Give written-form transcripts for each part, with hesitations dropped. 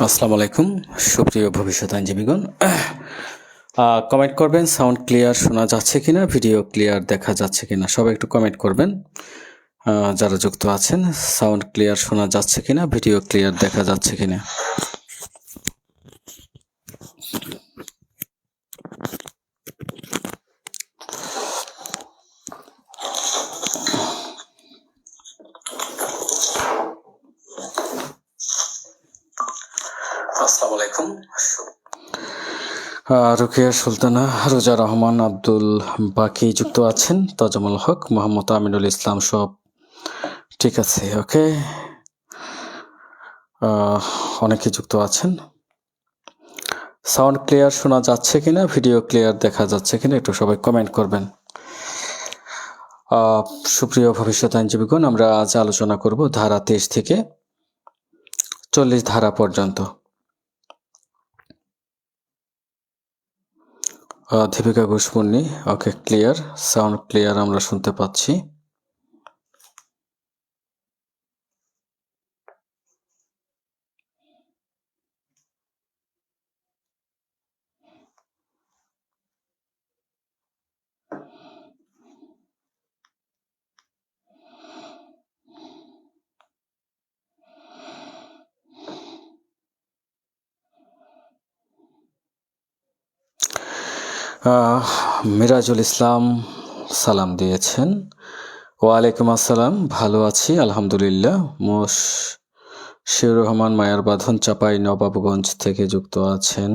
আসসালামু আলাইকুম সুপ্রিয় ভবিষ্যৎ আইনজীবীগণ, কমেন্ট করবেন সাউন্ড ক্লিয়ার শোনা যাচ্ছে কিনা, ভিডিও ক্লিয়ার দেখা যাচ্ছে কিনা, সবাই একটু কমেন্ট করবেন। যারা যুক্ত আছেন, সাউন্ড ক্লিয়ার শোনা যাচ্ছে কিনা, ভিডিও ক্লিয়ার দেখা যাচ্ছে কিনা। আসসালামু আলাইকুম। রুকিয়া সুলতানা, রোজা রহমান, আব্দুল বাকি যুক্ত আছেন, তাজমুল হক, মোহাম্মদ আমিনুল ইসলাম, সব ঠিক আছে। ওকে, অনেকে যুক্ত আছেন। সাউন্ড ক্লিয়ার শোনা যাচ্ছে কিনা, ভিডিও ক্লিয়ার দেখা যাচ্ছে কিনা, একটু সবাই কমেন্ট করবেন। সুপ্রিয় ভবিষ্যৎ আইনজীবীগণ, আমরা আজ আলোচনা করব ধারা 23 থেকে 40 ধারা পর্যন্ত। দীপিকা ঘোষপূর্ণি, ওকে, ক্লিয়ার, সাউন্ড ক্লিয়ার আমরা শুনতে পাচ্ছি। মিরাজুল ইসলাম সালাম দিয়েছেন। ওয়ালাইকুম আসসালাম, ভালো আছি আলহামদুলিল্লাহ। শিউর রহমান মায়ার বাঁধন, চাপাই নবাবগঞ্জ থেকে যুক্ত আছেন।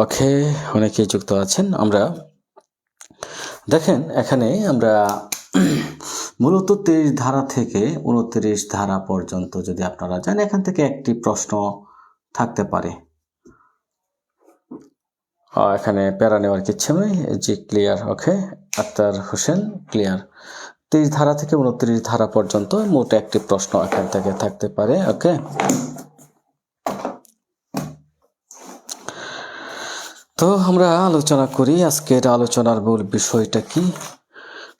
ওকে, অনেকেই যুক্ত আছেন। আমরা দেখেন, এখানে আমরা মূলত 23 ধারা থেকে 29 ধারা পর্যন্ত যদি আপনারা যান, এখান থেকে একটি প্রশ্ন থাকতে পারে। এখানে প্যারা নেওয়ার কিচ্ছু নয়, জি ক্লিয়ার। ওকে, আক্তার হোসেন ক্লিয়ার। 23 ধারা থেকে 29 ধারা পর্যন্ত মোট একটি প্রশ্ন এখান থেকে থাকতে পারে। ওকে, তো আমরা আলোচনা করি। আজকের আলোচনার মূল বিষয়টা কি?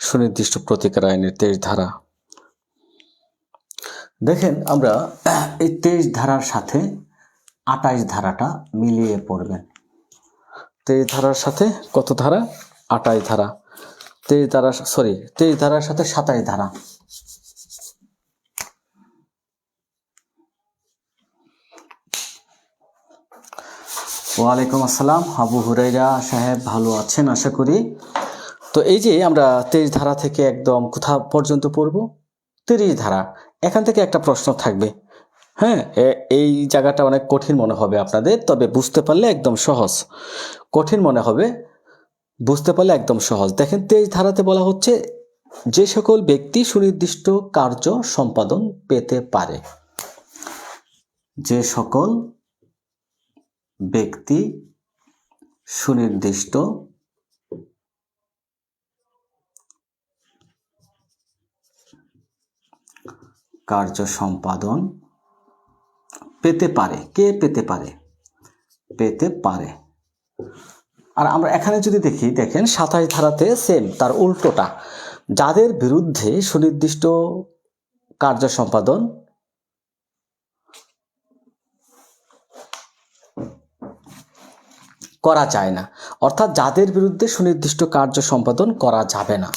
সুনির্দিষ্ট প্রতিকার আইনের 23 ধারা। দেখেন, আমরা এই 23 ধারার সাথে 28 ধারাটা মিলিয়ে পড়বেন। 23 ধারার সাথে কত ধারা? 28 ধারা। 23 ধারার সাথে 27 ধারা। ওয়ালাইকুম আসসালাম, আবু হুরাইরা সাহেব, ভালো আছেন আশা করি। তো এই যে আমরা 23 ধারা থেকে একদম কোথা পর্যন্ত পড়ব? 30 ধারা। এখান থেকে একটা প্রশ্ন থাকবে। হ্যাঁ, এই জায়গাটা অনেক কঠিন মনে হবে আপনাদের, তবে বুঝতে পারলে একদম সহজ। কঠিন মনে হবে, বুঝতে পারলে একদম সহজ। দেখেন, 23 ধারাতে বলা হচ্ছে যে সকল ব্যক্তি সুনির্দিষ্ট কার্য সম্পাদন পেতে পারে। যে সকল ব্যক্তি সুনির্দিষ্ট কার্য সম্পাদন পেতে পারে। কে পেতে পারে? পেতে পারে। আর আমরা এখানে যদি দেখি, দেখেন 27 ধারাতে সেম তার উল্টোটা, যাদের বিরুদ্ধে সুনির্দিষ্ট কার্য সম্পাদন করা যায় না, অর্থাৎ যাদের বিরুদ্ধে সুনির্দিষ্ট কার্য সম্পাদন করা যাবে না।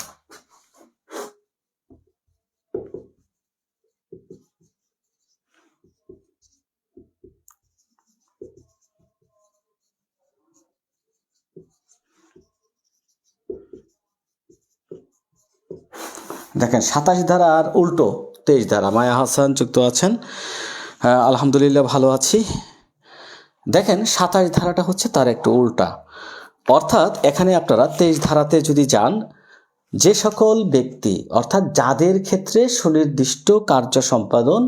দেখেন, 27 ধারা আর উল্টো 23 ধারা। মায়া হাসান যুক্ত আছেন, আলহামদুলিল্লাহ ভালো আছি। দেখেন, 27 ধারাটা হচ্ছে তার একটু উল্টা, অর্থাৎ এখানে আপনারা 23 ধারাতে যদি যান, যে সকল ব্যক্তি অর্থাৎ যাদের ক্ষেত্রে সুনির্দিষ্ট কার্য সম্পাদন,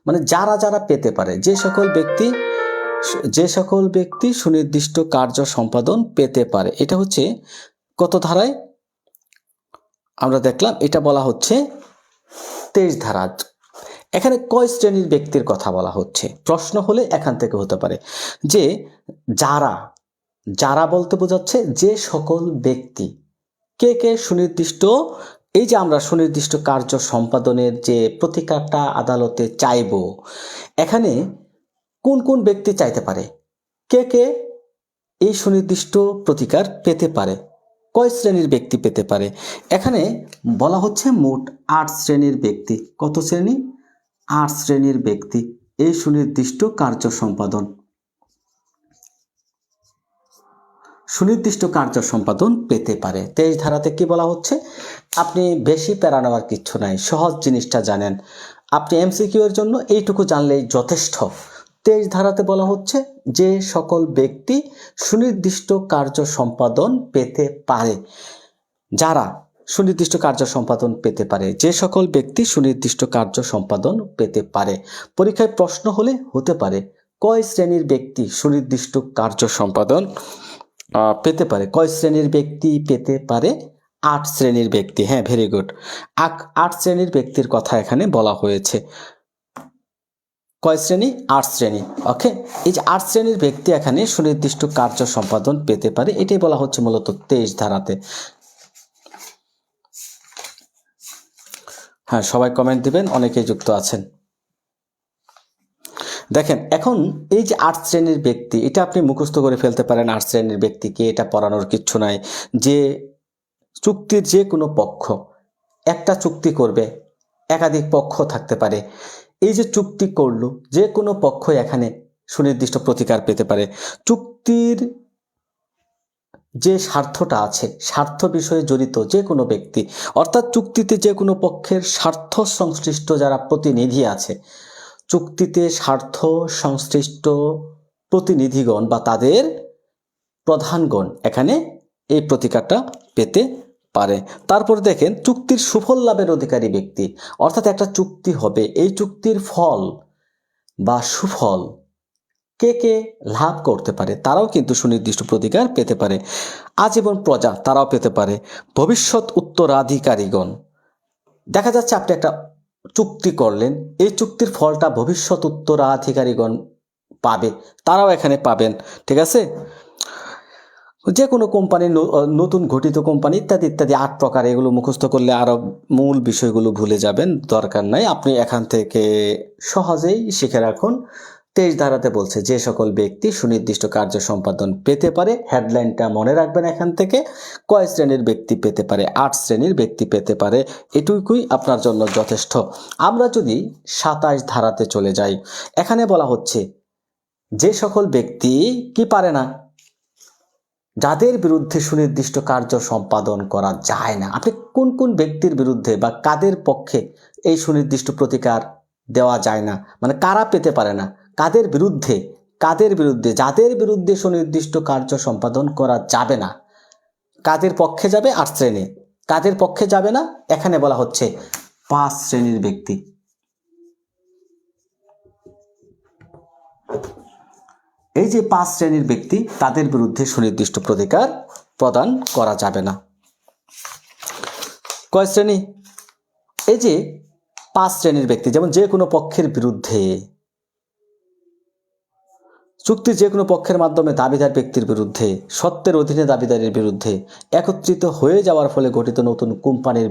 মানে যারা যারা পেতে পারে, যে সকল ব্যক্তি সুনির্দিষ্ট কার্য সম্পাদন পেতে পারে, এটা হচ্ছে কত ধারায় আমরা দেখলাম, এটা বলা হচ্ছে 23 ধারা। এখানে কয় শ্রেণীর ব্যক্তির কথা বলা হচ্ছে? প্রশ্ন হলে এখান থেকে হতে পারে যে যারা বলতে বোঝাচ্ছে যে সকল ব্যক্তি, কে কে সুনির্দিষ্ট, এই যে আমরা সুনির্দিষ্ট কার্য সম্পাদনের যে প্রতিকারটা আদালতে চাইব, এখানে কোন কোন ব্যক্তি চাইতে পারে, কে কে এই সুনির্দিষ্ট প্রতিকার পেতে পারে, কয় শ্রেণীর ব্যক্তি পেতে পারে? এখানে বলা হচ্ছে মোট 8 শ্রেণীর ব্যক্তি। কত শ্রেণী? 8 শ্রেণীর ব্যক্তি এই সুনির্দিষ্ট কার্য সম্পাদন পেতে পারে। 23 ধারাতে কি বলা হচ্ছে? আপনি বেশি প্যারা নেওয়ার কিচ্ছু নাই, সহজ জিনিসটা জানেন, আপনি এমসিকিউ এর জন্য এইটুকু জানলেই যথেষ্ট। 23 ধারাতে বলা হচ্ছে যে সকল ব্যক্তি সুনির্দিষ্ট কার্য সম্পাদন পেতে পারে, যারা সুনির্দিষ্ট কার্য সম্পাদন পেতে পারে, যে সকল ব্যক্তি সুনির্দিষ্ট কার্য সম্পাদন পেতে পারে। পরীক্ষায় প্রশ্ন হতে পারে কয় শ্রেণীর ব্যক্তি সুনির্দিষ্ট কার্য সম্পাদন পেতে পারে? কয় শ্রেণীর ব্যক্তি পেতে পারে? 8 শ্রেণীর ব্যক্তি। হ্যাঁ, ভেরি গুড। 8 শ্রেণীর ব্যক্তির কথা এখানে বলা হয়েছে। কয় শ্রেণী? 8 শ্রেণী। ওকে, এই যে 8 শ্রেণীর ব্যক্তি এখানে সুনির্দিষ্ট কার্য সম্পাদন পেতে পারে, এটাই বলা হচ্ছে মূলত 23 ধারাতে। হ্যাঁ, সবাই কমেন্ট দিবেন, অনেকেই যুক্ত আছেন। দেখেন, এখন এই যে 8 শ্রেণীর ব্যক্তি, এটা আপনি মুখস্থ করে ফেলতে পারেন। 8 শ্রেণীর ব্যক্তিকে এটা পড়ানোর কিচ্ছু নাই। যে চুক্তির যে কোনো পক্ষ একটা চুক্তি করবে, একাধিক পক্ষ থাকতে পারে, এই যে চুক্তি করলো, যে কোনো পক্ষ এখানে সুনির্দিষ্ট প্রতিকার পেতে পারে। চুক্তির যে স্বার্থটা আছে, স্বার্থ বিষয়ে জড়িত যে কোনো ব্যক্তি, অর্থাৎ চুক্তিতে যে কোনো পক্ষের স্বার্থ সংশ্লিষ্ট যারা প্রতিনিধি আছে, চুক্তিতে স্বার্থ সংশ্লিষ্ট প্রতিনিধিগণ বা তাদের প্রধানগণ এখানে এই প্রতিকারটা পেতে পারে। তারপর দেখেন, চুক্তির সুফল লাভের অধিকারী ব্যক্তি, অর্থাৎ একটা চুক্তি হবে, এই চুক্তির ফল বা সুফল কে কে লাভ করতে পারে, তারাও কিন্তু সুনির্দিষ্ট প্রতিকার পেতে পারে। আজীবন প্রজা, তারাও পেতে পারে। ভবিষ্যৎ উত্তরাধিকারীগণ, দেখা যাচ্ছে আপনি একটা চুক্তি করলেন, এই চুক্তির ফলটা ভবিষ্যৎ উত্তরাধিকারীগণ পাবে, তারাও এখানে পাবেন। ঠিক আছে, যে কোনো কোম্পানি, নতুন ঘটিত কোম্পানি ইত্যাদি ইত্যাদি 8 প্রকার, এগুলো মুখস্থ করলে আরো মূল বিষয়গুলো ভুলে যাবেন, দরকার নাই। আপনি এখান থেকে সহজেই শিখে রাখুন। 23 ধারাতে বলছে যে সকল ব্যক্তি সুনির্দিষ্ট কার্য সম্পাদন পেতে পারে, হেডলাইনটা মনে রাখবেন এখান থেকে। কয় শ্রেণীর ব্যক্তি পেতে পারে? 8 শ্রেণীর ব্যক্তি পেতে পারে, এটুকুই আপনার জন্য যথেষ্ট। আমরা যদি 27 ধারাতে চলে যাই, এখানে বলা হচ্ছে যে সকল ব্যক্তি কি পারে না, যাদের বিরুদ্ধে সুনির্দিষ্ট কার্য সম্পাদন করা যায় না। আপনি কোন কোন ব্যক্তির বিরুদ্ধে বা কাদের পক্ষে এই সুনির্দিষ্ট প্রতিকার দেওয়া যায় না, মানে কারা পেতে পারে না, কাদের বিরুদ্ধে, যাদের বিরুদ্ধে সুনির্দিষ্ট কার্য সম্পাদন করা যাবে না, কাদের পক্ষে যাবে? 8 শ্রেণী। কাদের পক্ষে যাবে না? এখানে বলা হচ্ছে 5 শ্রেণীর ব্যক্তি। এই যে 5 শ্রেণীর ব্যক্তি, তাদের বিরুদ্ধে সুনির্দিষ্ট প্রতিকার প্রদান করা যাবে না। কয় শ্রেণী? এই যে 5 শ্রেণীর ব্যক্তি, যেমন যে কোনো পক্ষের বিরুদ্ধে, চুক্তির যে কোনো পক্ষের মাধ্যমে দাবিদার ব্যক্তির বিরুদ্ধে, সত্ত্বের অধীনে দাবিদারের বিরুদ্ধে, একত্রিত হয়ে যাওয়ার ফলে গঠিত কোম্পানির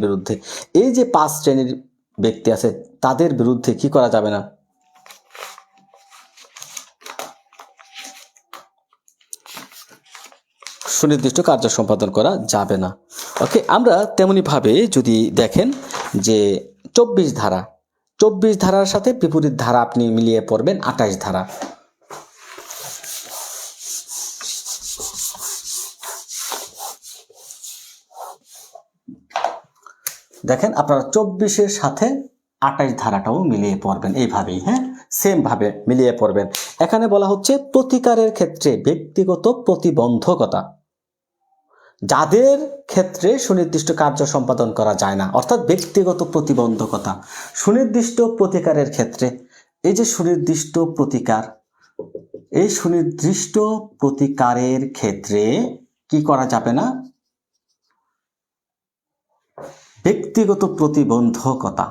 বিরুদ্ধে, এই যে 5 শ্রেণীর ব্যক্তি আছে, তাদের বিরুদ্ধে কি করা যাবে না? সুনির্দিষ্ট কার্য সম্পাদন করা যাবে না। ওকে, আমরা তেমনিভাবে যদি দেখেন যে 24 ধারার সাথে বিপরীত ধারা আপনি মিলিয়ে পড়বেন 28 ধারা। দেখেন, আপনারা 24-এর সাথে 28 ধারাটাও মিলিয়ে পড়বেন এইভাবেই। হ্যাঁ, সেম ভাবে মিলিয়ে পড়বেন। এখানে বলা হচ্ছে প্রতিকারের ক্ষেত্রে ব্যক্তিগত প্রতিবন্ধকতা, যাদের ক্ষেত্রে সুনির্দিষ্ট কার্য সম্পাদন করা যায় না, অর্থাৎ ব্যক্তিগত প্রতিবন্ধকতা। সুনির্দিষ্ট প্রতিকারের ক্ষেত্রে এই যে সুনির্দিষ্ট প্রতিকার, এই সুনির্দিষ্ট প্রতিকারের ক্ষেত্রে কি করা যাবে না? ব্যক্তিগত প্রতিবন্ধকতা,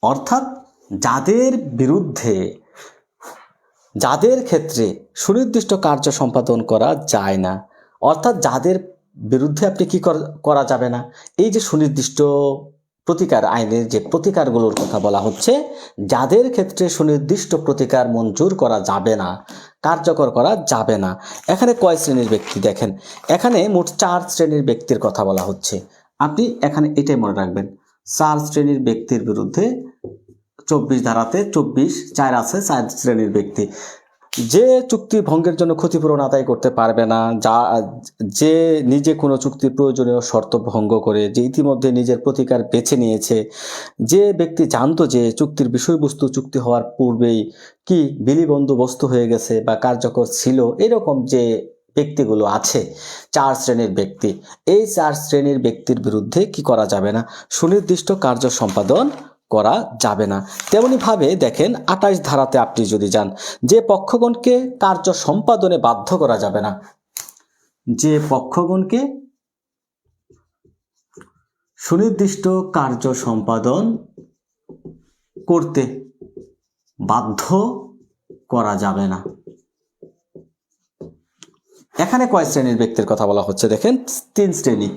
অর্থাৎ যাদের বিরুদ্ধে, যাদের ক্ষেত্রে সুনির্দিষ্ট কার্য সম্পাদন করা যায় না, অর্থাৎ যাদের বিরুদ্ধে আপনি কি করা যাবে না, এই যে সুনির্দিষ্ট প্রতিকার আইনের যে প্রতিকারগুলোর কথা বলা হচ্ছে, যাদের ক্ষেত্রে সুনির্দিষ্ট প্রতিকার মঞ্জুর করা যাবে না, কার্যকর করা যাবে না। এখানে কয় শ্রেণীর ব্যক্তি দেখেন, এখানে মোট 4 শ্রেণীর ব্যক্তির কথা বলা হচ্ছে। আপনি এখানে এটাই মনে রাখবেন, 4 শ্রেণীর ব্যক্তির বিরুদ্ধে 24 ধারাতে 24(4) আছে 4 শ্রেণীর ব্যক্তি। যে চুক্তি ভঙ্গের জন্য ক্ষতিপূরণ আদায় করতে পারবে না, যে নিজে কোনো চুক্তির প্রয়োজনীয় শর্ত ভঙ্গ করে, যে ইতিমধ্যে নিজের প্রতিকার বেছে নিয়েছে, যে ব্যক্তি জানতো যে চুক্তির বিষয়বস্তু চুক্তি হওয়ার পূর্বেই কি বিলি বন্দোবস্ত হয়ে গেছে বা কার্যকর ছিল, এরকম যে ব্যক্তিগুলো আছে 4 শ্রেণীর ব্যক্তি, এই 4 শ্রেণীর ব্যক্তির বিরুদ্ধে কি করা যাবে না? সুনির্দিষ্ট কার্য সম্পাদন করা যাবে না। তেমনিভাবে দেখেন 28 ধারাতে আপনি যদি যান, যে পক্ষগণকে কার্য সম্পাদনে বাধ্য করা যাবে না, যে পক্ষগণকে সুনির্দিষ্ট কার্য সম্পাদন করতে বাধ্য করা যাবে না। এখানে কয় শ্রেণীর ব্যক্তির কথা বলা হচ্ছে দেখেন, 3 শ্রেণী।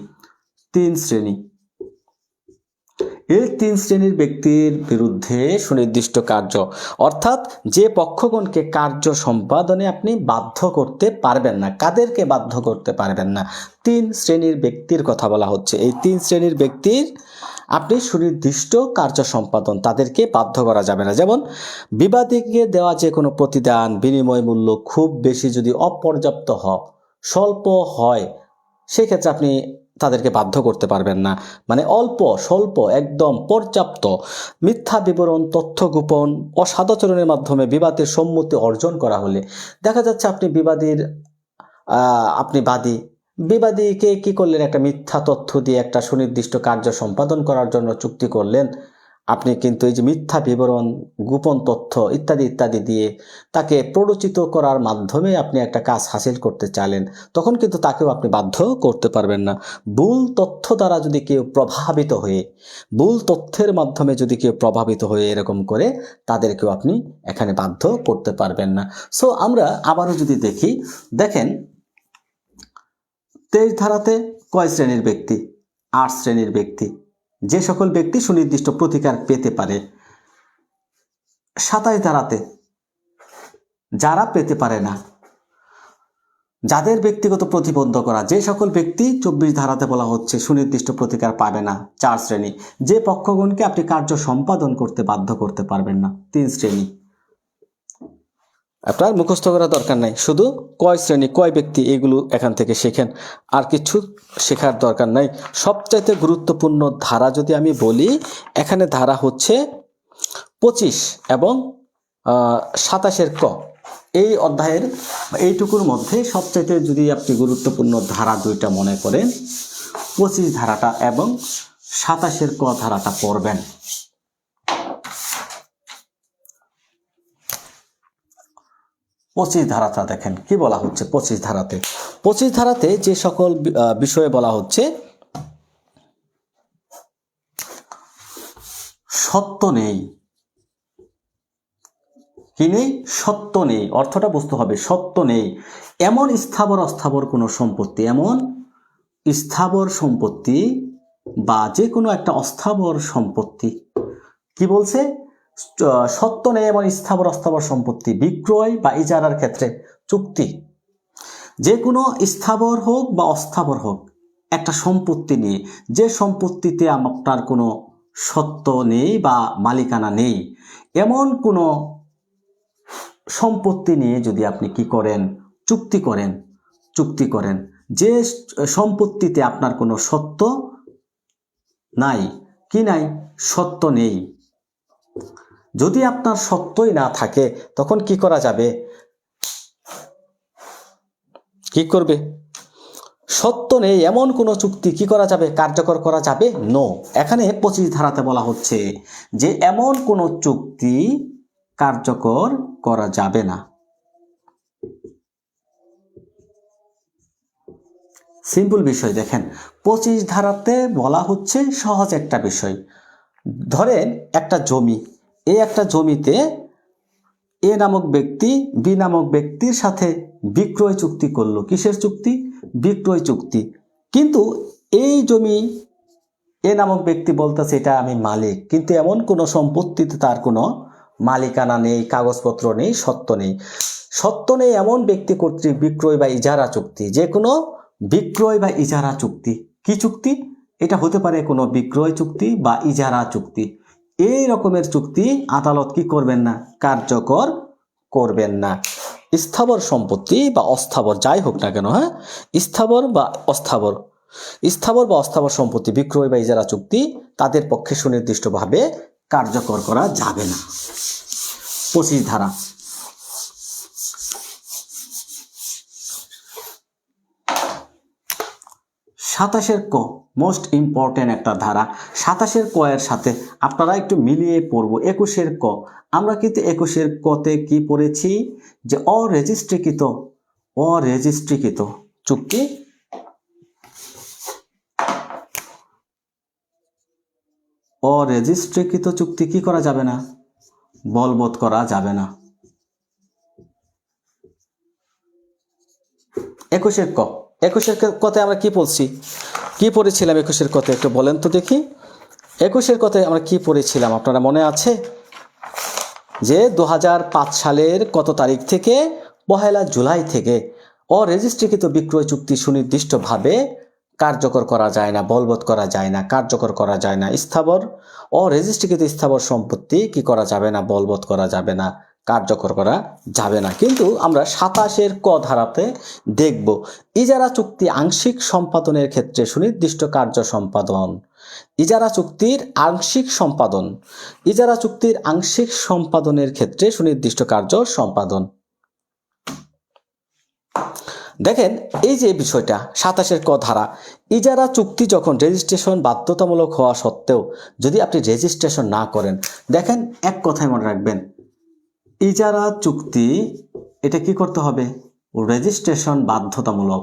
এই 3 শ্রেণীর ব্যক্তির বিরুদ্ধে সুনির্দিষ্ট কার্য, অর্থাৎ যে পক্ষগণকে কার্য সম্পাদনে আপনি বাধ্য করতে পারবেন না। কাদেরকে বাধ্য করতে পারবেন না? 3 শ্রেণীর ব্যক্তির কথা বলা হচ্ছে। এই 3 শ্রেণীর ব্যক্তির আপনি সুনির্দিষ্ট কার্য সম্পাদন, তাদেরকে বাধ্য করা যাবে না। যেমন বিবাদীকে দেওয়া যে কোনো প্রতিদান বিনিময় মূল্য খুব বেশি যদি অপর্যাপ্ত হয়, স্বল্প হয়, সেক্ষেত্রে আপনি তাদেরকে বাধ্য করতে পারবেন না। মানে অল্প স্বল্প একদম পর্যাপ্ত মিথ্যা বিবরণ, তথ্য গোপন, অসদাচরণের মাধ্যমে বিবাদের সম্মতি অর্জন করা হলে, দেখা যাচ্ছে আপনি বিবাদীকে কি করলেন, একটা মিথ্যা তথ্য দিয়ে একটা সুনির্দিষ্ট কার্য সম্পাদন করার জন্য চুক্তি করলেন। আপনি কিন্তু এই যে মিথ্যা বিবরণ, গোপন তথ্য ইত্যাদি দিয়ে তাকে প্ররোচিত করার মাধ্যমে আপনি একটা কাজ হাসিল করতে চাইলেন, তখন কিন্তু তাকেও আপনি বাধ্য করতে পারবেন না। ভুল তথ্য দ্বারা যদি কেউ প্রভাবিত হয়ে, ভুল তথ্যের মাধ্যমে যদি কেউ প্রভাবিত হয়ে এরকম করে, তাদেরকেও আপনি এখানে বাধ্য করতে পারবেন না। সো আমরা আবারও যদি দেখি, দেখেন 23 ধারাতে কয় শ্রেণীর ব্যক্তি? 8 শ্রেণীর ব্যক্তি, যে সকল ব্যক্তি সুনির্দিষ্ট প্রতিকার পেতে পারে। 27 ধারাতে যারা পেতে পারে না, যাদের ব্যক্তিগত প্রতিবন্ধকতা, যে সকল ব্যক্তি 24 ধারাতে বলা হচ্ছে সুনির্দিষ্ট প্রতিকার পাবে না, 4 শ্রেণী। যে পক্ষগণকে আপনি কার্য সম্পাদন করতে বাধ্য করতে পারবেন না, 3 শ্রেণী। আপনার মুখস্থ করা দরকার নাই, শুধু কয় শ্রেণী কয় ব্যক্তি এগুলো এখান থেকে শেখেন, আর কিছু শেখার দরকার নাই। সবচাইতে গুরুত্বপূর্ণ ধারা যদি আমি বলি, এখানে ধারা হচ্ছে 25 এবং 27 ক। এই অধ্যায়ের এইটুকুর মধ্যে সবচাইতে যদি আপনি গুরুত্বপূর্ণ ধারা দুইটা মনে করেন, 25 ধারাটা এবং 27 ক ধারাটা পড়বেন। 25 ধারাটা দেখেন কি বলা হচ্ছে। 25 ধারাতে যে সকল বিষয়ে বলা হচ্ছে, সত্য নেই, কি নেই? সত্য নেই। অর্থটা বুঝতে হবে, সত্য নেই এমন স্থাবর অস্থাবর কোনো সম্পত্তি, এমন স্থাবর সম্পত্তি বা যে কোনো একটা অস্থাবর সম্পত্তি, কি বলছে? সত্য নেই এমন স্থাবর অস্থাবর সম্পত্তি বিক্রয় বা ইজারার ক্ষেত্রে চুক্তি, যে কোনো স্থাবর হোক বা অস্থাবর হোক, একটা সম্পত্তি নিয়ে, যে সম্পত্তিতে আপনার কোনো সত্য নেই বা মালিকানা নেই, এমন কোনো সম্পত্তি নিয়ে যদি আপনি কি করেন? চুক্তি করেন, যে সম্পত্তিতে আপনার কোনো সত্য নাই, কি নাই? সত্য নেই। যদি আপনার সত্যই না থাকে, তখন কি করা যাবে? কি করবে? সত্য নেই এমন কোনো চুক্তি কি করা যাবে? কার্যকর করা যাবে? নো। এখানে 25 ধারাতে বলা হচ্ছে যে এমন কোনো চুক্তি কার্যকর করা যাবে না। সিম্পল বিষয়। দেখেন 25 ধারাতে বলা হচ্ছে সহজ একটা বিষয়। ধরেন একটা জমি, এই একটা জমিতে এ নামক ব্যক্তি বি নামক ব্যক্তির সাথে বিক্রয় চুক্তি করলো। কিসের চুক্তি? বিক্রয় চুক্তি। কিন্তু এই জমি এ নামক ব্যক্তি বলতেছে এটা আমি মালিক, কিন্তু এমন কোনো সম্পত্তিতে তার কোনো মালিকানা নেই, কাগজপত্র নেই, সত্য নেই। সত্য নেই এমন ব্যক্তি কর্তৃক বিক্রয় বা ইজারা চুক্তি, যে কোনো বিক্রয় বা ইজারা চুক্তি। কি চুক্তি? এটা হতে পারে কোনো বিক্রয় চুক্তি বা ইজারা চুক্তি। এই রকমের চুক্তি আদালত কি করবেন না? কার্যকর করবেন না। স্থাবর সম্পত্তি বা অস্থাবর যাই হোক না কেন, হ্যাঁ, স্থাবর বা অস্থাবর, স্থাবর বা অস্থাবর সম্পত্তি বিক্রয় বা ইজারা চুক্তি তাদের পক্ষে সুনির্দিষ্টভাবে কার্যকর করা যাবে না। 25 ধারা। সাতাশের ক মোস্ট ইম্পর্টেন্ট একটা ধারা। 27-এর ক এর সাথে আপনারা একটু মিলিয়ে পড়ব। 21-এর ক, আমরা কিন্তু 21-এর কতে কি পড়েছি? যে অরেজিস্ট্রিকৃত চুক্তি অরেজিস্ট্রিকৃত চুক্তি কি করা যাবে না? বলবৎ করা যাবে না। 21-এর ক, 21-এর কতে আমরা কি পড়ছি, কি পড়েছিলাম 21-এর কতে একটু বলেন তো দেখি। 21-এর কতে আমরা কি পড়েছিলাম আপনারা মনে আছে? যে 2005 সালের কত তারিখ থেকে? 1 জুলাই থেকে অরেজিস্ট্রিকৃত বিক্রয় চুক্তি সুনির্দিষ্টভাবে কার্যকর করা যায় না, বলবৎ করা যায় না, কার্যকর করা যায় না। স্থাবর অরেজিস্ট্রিকৃত স্থাবর সম্পত্তি কি করা যাবে না? বলবৎ করা যাবে না, কার্যকর করা যাবে না। কিন্তু আমরা 27-এর ক ধারাতে দেখব ইজারা চুক্তি আংশিক সম্পাদনের ক্ষেত্রে সুনির্দিষ্ট কার্য সম্পাদন। ইজারা চুক্তির আংশিক সম্পাদন, ইজারা চুক্তির আংশিক সম্পাদনের ক্ষেত্রে সুনির্দিষ্ট কার্য সম্পাদন। দেখেন এই যে বিষয়টা 27-এর ক ধারা, ইজারা চুক্তি যখন রেজিস্ট্রেশন বাধ্যতামূলক হওয়া সত্ত্বেও যদি আপনি রেজিস্ট্রেশন না করেন, দেখেন এক কথাই মনে রাখবেন, ইজারা চুক্তি এটা কি করতে হবে? রেজিস্ট্রেশন বাধ্যতামূলক।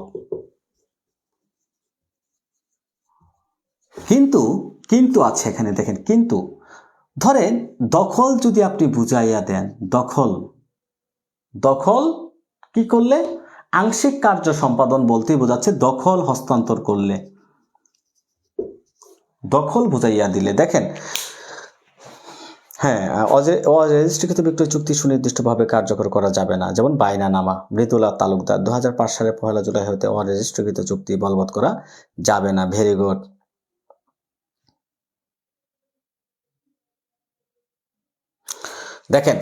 কিন্তু আছে এখানে, দেখেন কিন্তু ধরেন দখল যদি আপনি বুঝাইয়া দেন, দখল কি করলে? আংশিক কার্য সম্পাদন বলতেই বোঝাচ্ছে দখল হস্তান্তর করলে, দখল বুঝাইয়া দিলে। দেখেন হ্যাঁ, অরেজিস্ট্রিকৃত বিক্রয় চুক্তি সুনির্দিষ্টভাবে কার্যকর করা যাবে না। যেমন বায়নানামা, মৃদুলা তালুকদার 2005 সালের 1 জুলাই হতে অরেজিস্ট্রিকৃত চুক্তি বলবৎ করা যাবে না। Very good. দেখেন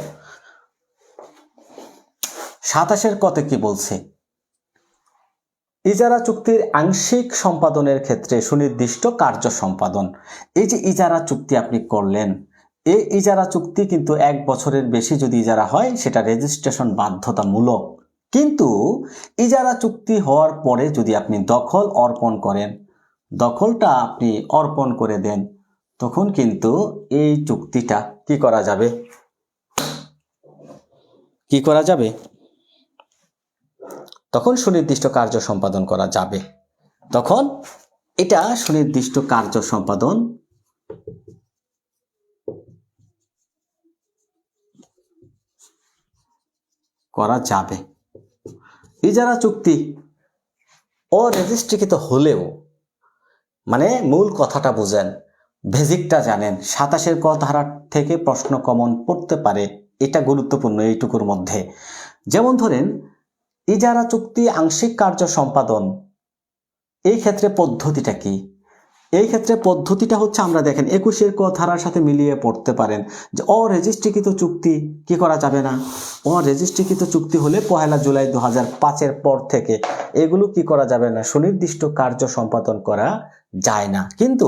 27-এর কতে কি বলছে? ইজারা চুক্তির আংশিক সম্পাদনের ক্ষেত্রে সুনির্দিষ্ট কার্য সম্পাদন। এই যে ইজারা চুক্তি আপনি করলেন, এই ইজারা চুক্তি কিন্তু 1 বছরের বেশি যদি ইজারা হয় সেটা রেজিস্ট্রেশন বাধ্যতামূলক। কিন্তু ইজারা চুক্তি হওয়ার পরে যদি আপনি দখল অর্পণ করেন, দখলটা আপনি অর্পণ করে দেন, তখন কিন্তু এই চুক্তিটা কি করা যাবে? কি করা যাবে? তখন সুনির্দিষ্ট কার্য সম্পাদন করা যাবে। তখন এটা সুনির্দিষ্ট কার্য সম্পাদন করা যাবে। ইজারা চুক্তি অরেজিস্ট্রিকৃত হলেও, মানে মূল কথাটা বুঝেন, বেসিকটা জানেন, 27-এর ক ধারা থেকে প্রশ্ন কমন পড়তে পারে, এটা গুরুত্বপূর্ণ এইটুকুর মধ্যে। যেমন ধরেন ইজারা চুক্তি আংশিক কার্য সম্পাদন, এই ক্ষেত্রে পদ্ধতিটা কি? এই ক্ষেত্রে পদ্ধতিটা হচ্ছে, আমরা দেখেন 21-এর ক ধারার সাথে মিলিয়ে পড়তে পারেন যে অরেজিস্ট্রিকৃত চুক্তি কি করা যাবে না? অরেজিস্ট্রিকৃত চুক্তি হলে 1 জুলাই 2005-এর পর থেকে এগুলো কি করা যাবে না? সুনির্দিষ্ট কার্য সম্পাদন করা যায় না। কিন্তু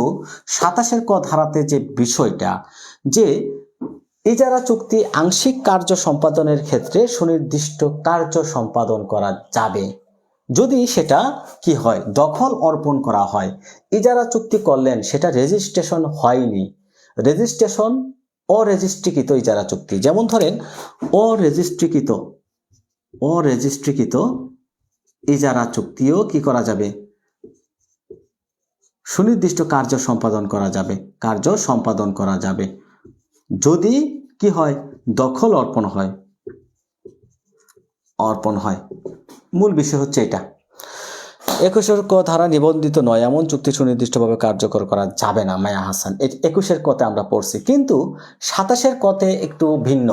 27-এর ক ধারাতে যে বিষয়টা, যে ইজারা চুক্তি আংশিক কার্য সম্পাদনের ক্ষেত্রে সুনির্দিষ্ট কার্য সম্পাদন করা যাবে, যদি সেটা কি হয়, দখল অর্পণ করা হয়। ইজারা চুক্তি করলেন, সেটা রেজিস্ট্রেশন হয়নি, রেজিস্ট্রেশন অরেজিস্ট্রিকৃত ইজারা চুক্তি। যেমন ধরেন অরেজিস্ট্রিকৃত ইজারা চুক্তিও কি করা যাবে, সুনির্দিষ্ট কার্য সম্পাদন করা যাবে যদি কি হয়, দখল অর্পণ হয়। মূল বিষয় হচ্ছে এটা। 21 ক ধারা নিবন্ধিত নয় এমন চুক্তি সুনির্দিষ্টভাবে কার্যকর করা যাবে না। মায়া হাসান, 21 কতে আমরা পড়ছি, কিন্তু 27 কতে একটু ভিন্ন।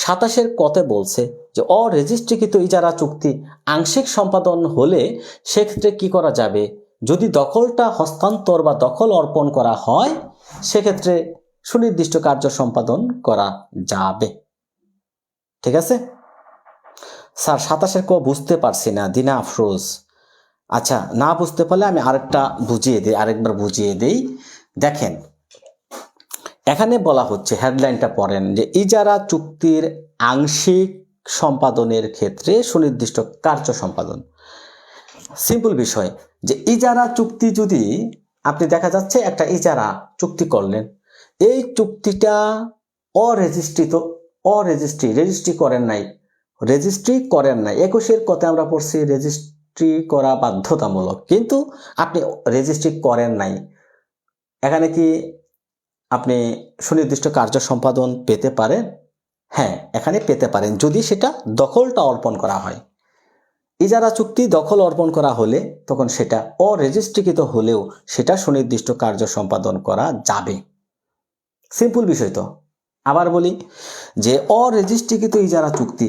27 কতে বলছে যে অরেজিস্ট্রিকৃত ইজারা চুক্তি আংশিক সম্পাদন হলে সেক্ষেত্রে কি করা যাবে, যদি দখলটা হস্তান্তর বা দখল অর্পণ করা হয় সেক্ষেত্রে সুনির্দিষ্ট কার্য সম্পাদন করা যাবে। ঠিক আছে স্যার, 27 ক বুঝতে পারছি না, দিনা আফরোজ। আচ্ছা, না বুঝতে পারলে আমি আরেকবার বুঝিয়ে দেই। দেখেন, এখানে বলা হচ্ছে, হেডলাইনটা পড়েন, যে ইজারা চুক্তির আংশিক সম্পাদনের ক্ষেত্রে সুনির্দিষ্ট কার্য সম্পাদন। সিম্পল বিষয়, যে ইজারা চুক্তি যদি আপনি দেখা যাচ্ছে একটা ইজারা চুক্তি করলেন, এই চুক্তিটা রেজিস্ট্রি করেন নাই। 21 কতে আমরা পড়ছি রেজিস্ট্রি করা বাধ্যতামূলক, কিন্তু আপনি রেজিস্ট্রি করেন নাই, এখানে কি আপনি সুনির্দিষ্ট কার্য সম্পাদন পেতে পারেন? হ্যাঁ, এখানে পেতে পারেন, যদি সেটা দখলটা অর্পণ করা হয়। ইজারা চুক্তি দখল অর্পণ করা হলে তখন সেটা অরেজিস্ট্রিকৃত হলেও সেটা সুনির্দিষ্ট কার্য সম্পাদন করা যাবে। সিম্পল বিষয় তো। আবার বলি যে অরেজিস্ট্রিকৃত ইজারা চুক্তি,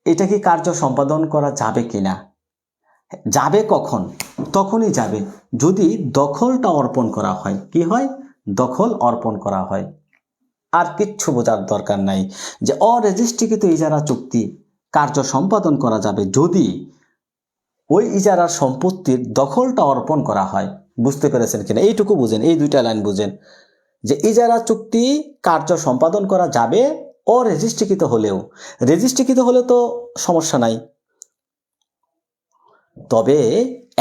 এটা কি কার্য সম্পাদন করা যাবে কিনা? যাবে কখন? তখনই যাবে যদি দখলটা অর্পণ করা হয়। কি হয়? দখল অর্পণ করা হয়। আর কিচ্ছু বোঝার দরকার নাই, যে অরেজিস্ট্রিকৃত ইজারা চুক্তি কার্য সম্পাদন করা যাবে যদি ওই ইজারার সম্পত্তির দখলটা অর্পণ করা হয়। বুঝতে পেরেছেন কিনা? এইটুকু বুঝেন, এই দুইটা লাইন বুঝেন, যে ইজারা চুক্তি কার্য সম্পাদন করা যাবে অরেজিস্ট্রিকৃত হলেও। রেজিস্ট্রিকৃত হলে তো সমস্যা নাই, তবে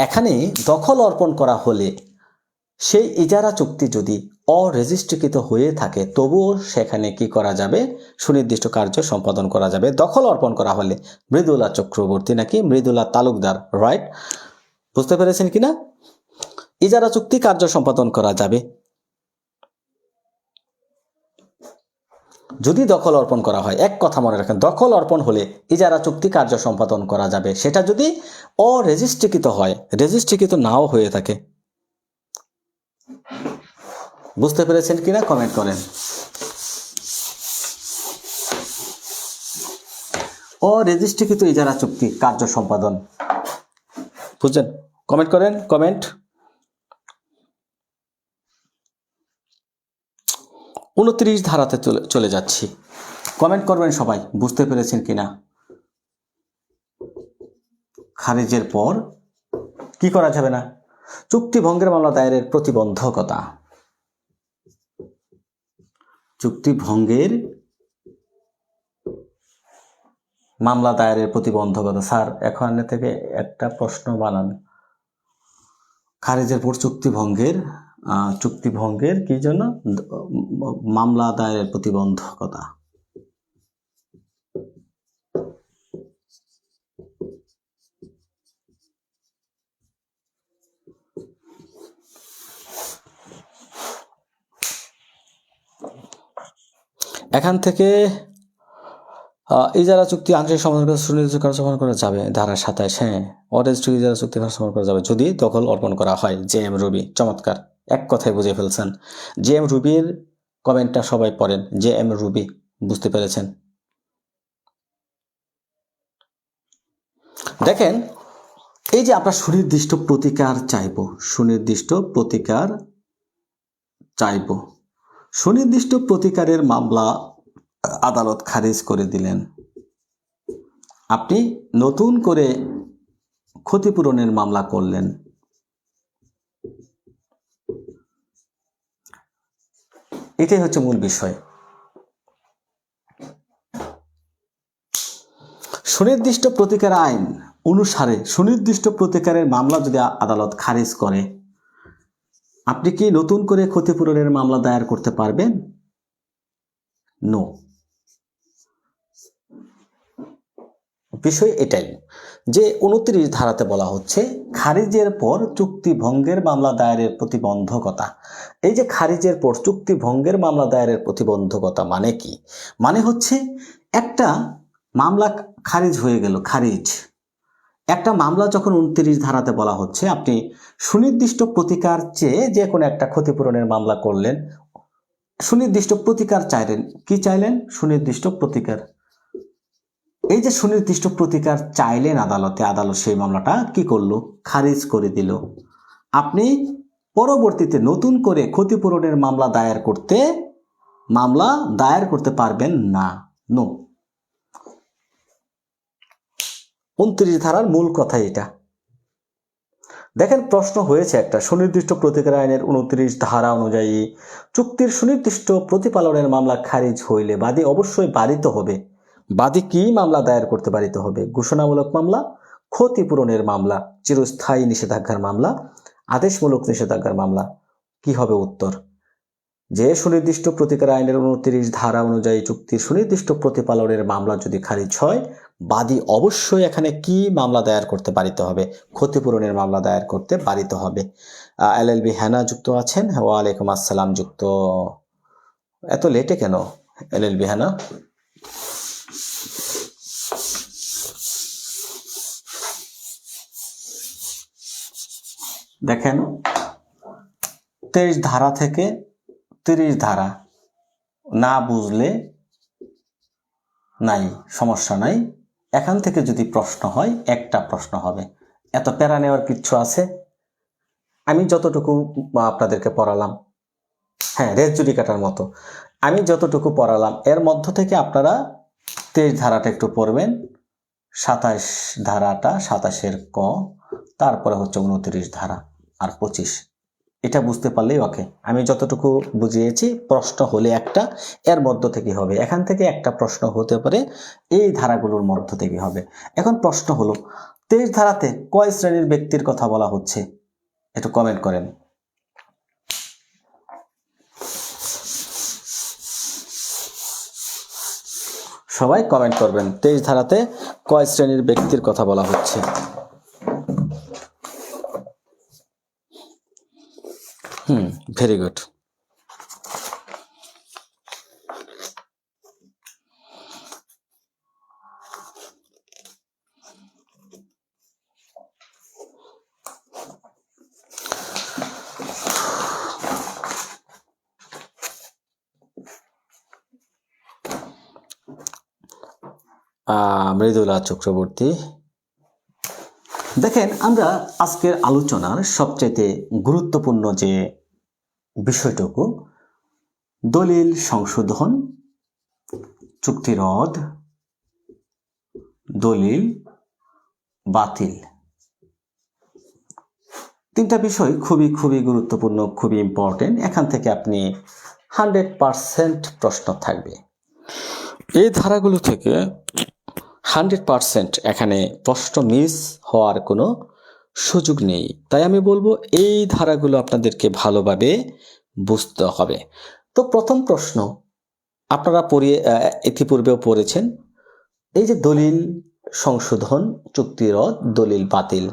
এখানে দখল অর্পণ করা হলে সেই ইজারা চুক্তি যদি অরেজিস্ট্রিকৃত হয়ে থাকে তবুও সেখানে কি করা যাবে, সুনির্দিষ্ট কার্য সম্পাদন করা যাবে দখল অর্পণ করা হলে। মৃদুলা চক্রবর্তী নাকি মৃদুলা তালুকদার, রাইট? বুঝতে পেরেছেন কিনা? ইজারা চুক্তি কার্য সম্পাদন করা যাবে যদি দখল অর্পণ করা হয়। এক কথা মনে রাখেন, দখল অর্পণ হলে ইজারা চুক্তি কার্য সম্পাদন করা যাবে, সেটা যদি অরেজিস্ট্রিকৃত হয়, রেজিস্ট্রিকৃত নাও হয়ে থাকে। বুঝতে পেরেছেন কিনা কমেন্ট করেন। অরেজিস্ট্রিকৃত ইজারা চুক্তি কার্য সম্পাদন বুঝছেন? কমেন্ট করেন, কমেন্ট। 29 ধারাতে চলে যাচ্ছি, কমেন্ট করবেন সবাই, বুঝতে পেরেছেন কিনা। খারিজের পর কি করা যাবে না? চুক্তি ভঙ্গের মামলা দায়েরের প্রতিবন্ধকতা। চুক্তি ভঙ্গের মামলা দায়েরের প্রতিবন্ধকতা। স্যার, এখানে থেকে একটা প্রশ্ন বানান। খারিজের পর চুক্তি ভঙ্গের কি জন্য মামলা দায়েরের প্রতিবন্ধকতা। এখান থেকে ইজারা চুক্তি আংশিক সমাধান করে সুনির্দিষ্ট কার্য সম্পাদন করা যাবে। ধারা 27। হ্যাঁ, অরেজিস্ট্রিকৃত ইজারা চুক্তি কার্য সম্পাদন করা যাবে যদি দখল অর্পণ করা হয়। জে এম রুবি, চমৎকার, এক কথায় বুঝে ফেলছেন। জে এম রুবির কমেন্টটা সবাই পড়েন। জে এম রুবি, বুঝতে পেরেছেন? দেখেন, এই যে আমরা সুনির্দিষ্ট প্রতিকার চাইব, সুনির্দিষ্ট প্রতিকারের মামলা আদালত খারিজ করে দিলেন। আপনি নতুন করে ক্ষতিপূরণের মামলা করলেন। এটাই হচ্ছে মূল বিষয়। সুনির্দিষ্ট প্রতিকার আইন অনুসারে সুনির্দিষ্ট প্রতিকারের মামলা যদি আদালত খারিজ করে, আপনি কি নতুন করে ক্ষতিপূরণের মামলা দায়ের করতে পারবেন? নো। বিষয় এটাই যে 29 ধারাতে বলা হচ্ছে খারিজের পর চুক্তি ভঙ্গের মামলা দায়েরের প্রতিবন্ধকতা। এই যে খারিজের পর চুক্তি ভঙ্গের মামলা দায়েরের প্রতিবন্ধকতা মানে কি? মানে হচ্ছে একটা মামলা খারিজ হয়ে গেল, খারিজ একটা মামলা যখন 29 ধারাতে বলা হচ্ছে আপনি সুনির্দিষ্ট প্রতিকার চেয়ে যে কোনো একটা ক্ষতিপূরণের মামলা করলেন, সুনির্দিষ্ট প্রতিকার চাইলেন। কি চাইলেন? সুনির্দিষ্ট প্রতিকার। এই যে সুনির্দিষ্ট প্রতিকার চাইলেন আদালতে, আদালত সেই মামলাটা কি করলো? খারিজ করে দিল। আপনি পরবর্তীতে নতুন করে ক্ষতিপূরণের মামলা দায়ের করতে পারবেন না। নো। 29 ধারার মূল কথা এটা। দেখেন, প্রশ্ন হয়েছে একটা, সুনির্দিষ্ট প্রতিকার আইনের 29 ধারা অনুযায়ী চুক্তির সুনির্দিষ্ট প্রতিপালনের মামলা খারিজ হইলে বাদী অবশ্যই বারিত হবে। বাদী কি মামলা দায়ের করতে বারিত হবে? ঘোষণামূলক মামলা, ক্ষতিপূরণের মামলা, চিরস্থায়ী নিষেধাজ্ঞার মামলা, আদেশমূলক নিষেধাজ্ঞার মামলা। কি হবে উত্তর? যে সুনির্দিষ্ট প্রতিকার আইনের 29 ধারা অনুযায়ী চুক্তির সুনির্দিষ্ট প্রতিপালনের মামলা যদি খারিজ হয়, বাদী অবশ্যই এখানে কি মামলা দায়ের করতে বারিত হবে? ক্ষতিপূরণের মামলা দায়ের করতে বারিত হবে। এলএলবি হ্যানা যুক্ত আছেন। ওয়ালাইকুম আসসালাম যুক্ত। এত লেটে কেন এলএলবি হ্যানা? দেখেন, 23 ধারা থেকে 30 ধারা না বুঝলে নাই, সমস্যা নাই। এখান থেকে যদি প্রশ্ন হয়, একটা প্রশ্ন হবে। এত প্যারা নেওয়ার কিচ্ছু আছে? আমি যতটুকু আপনাদেরকে পড়ালাম, হ্যাঁ, রেস জুডিকাটার মতো আমি যতটুকু পড়ালাম, এর মধ্য থেকে আপনারা 23 ধারাটা একটু পড়বেন, 27 ধারাটা, 27-এর ক, তারপরে হচ্ছে 29 ধারা আর 25। এটা বুঝতে পারলেই ওকে। আমি যতটুকু বুঝিয়েছি, প্রশ্ন হলে একটা, এর মধ্য থেকে হবে। এখান থেকে একটা প্রশ্ন হতে পারে, এই ধারাগুলোর মধ্য থেকে হবে। এখন প্রশ্ন হলো, 23 ধারাতে কয় শ্রেণীর ব্যক্তির কথা বলা হচ্ছে? একটু কমেন্ট করেন। সবাই কমেন্ট করবেন, 23 ধারাতে কয় শ্রেণীর ব্যক্তির কথা বলা হচ্ছে? Very good. মৃদুলা চক্রবর্তী, দেখেন, আমরা আজকের আলোচনার সবচেয়ে গুরুত্বপূর্ণ যে বিষয়টুকু, দলিল সংশোধন, চুক্তি রদ, দলিল বাতিল, তিনটা বিষয় খুবই খুবই গুরুত্বপূর্ণ, খুবই ইম্পর্টেন্ট। এখান থেকে আপনি 100% প্রশ্ন থাকবে। এই ধারাগুলো থেকে 100% এখানে প্রশ্ন মিস হওয়ার কোনো সুযোগ নেই। তাই আমি বলবো এই ধারাগুলো আপনাদেরকে ভালোভাবে বুঝতে হবে। তো প্রথম প্রশ্ন আপনারা ইতিপূর্বেও পড়েছেন, এই যে দলিল সংশোধন, চুক্তি রদ, দলিল বাতিল।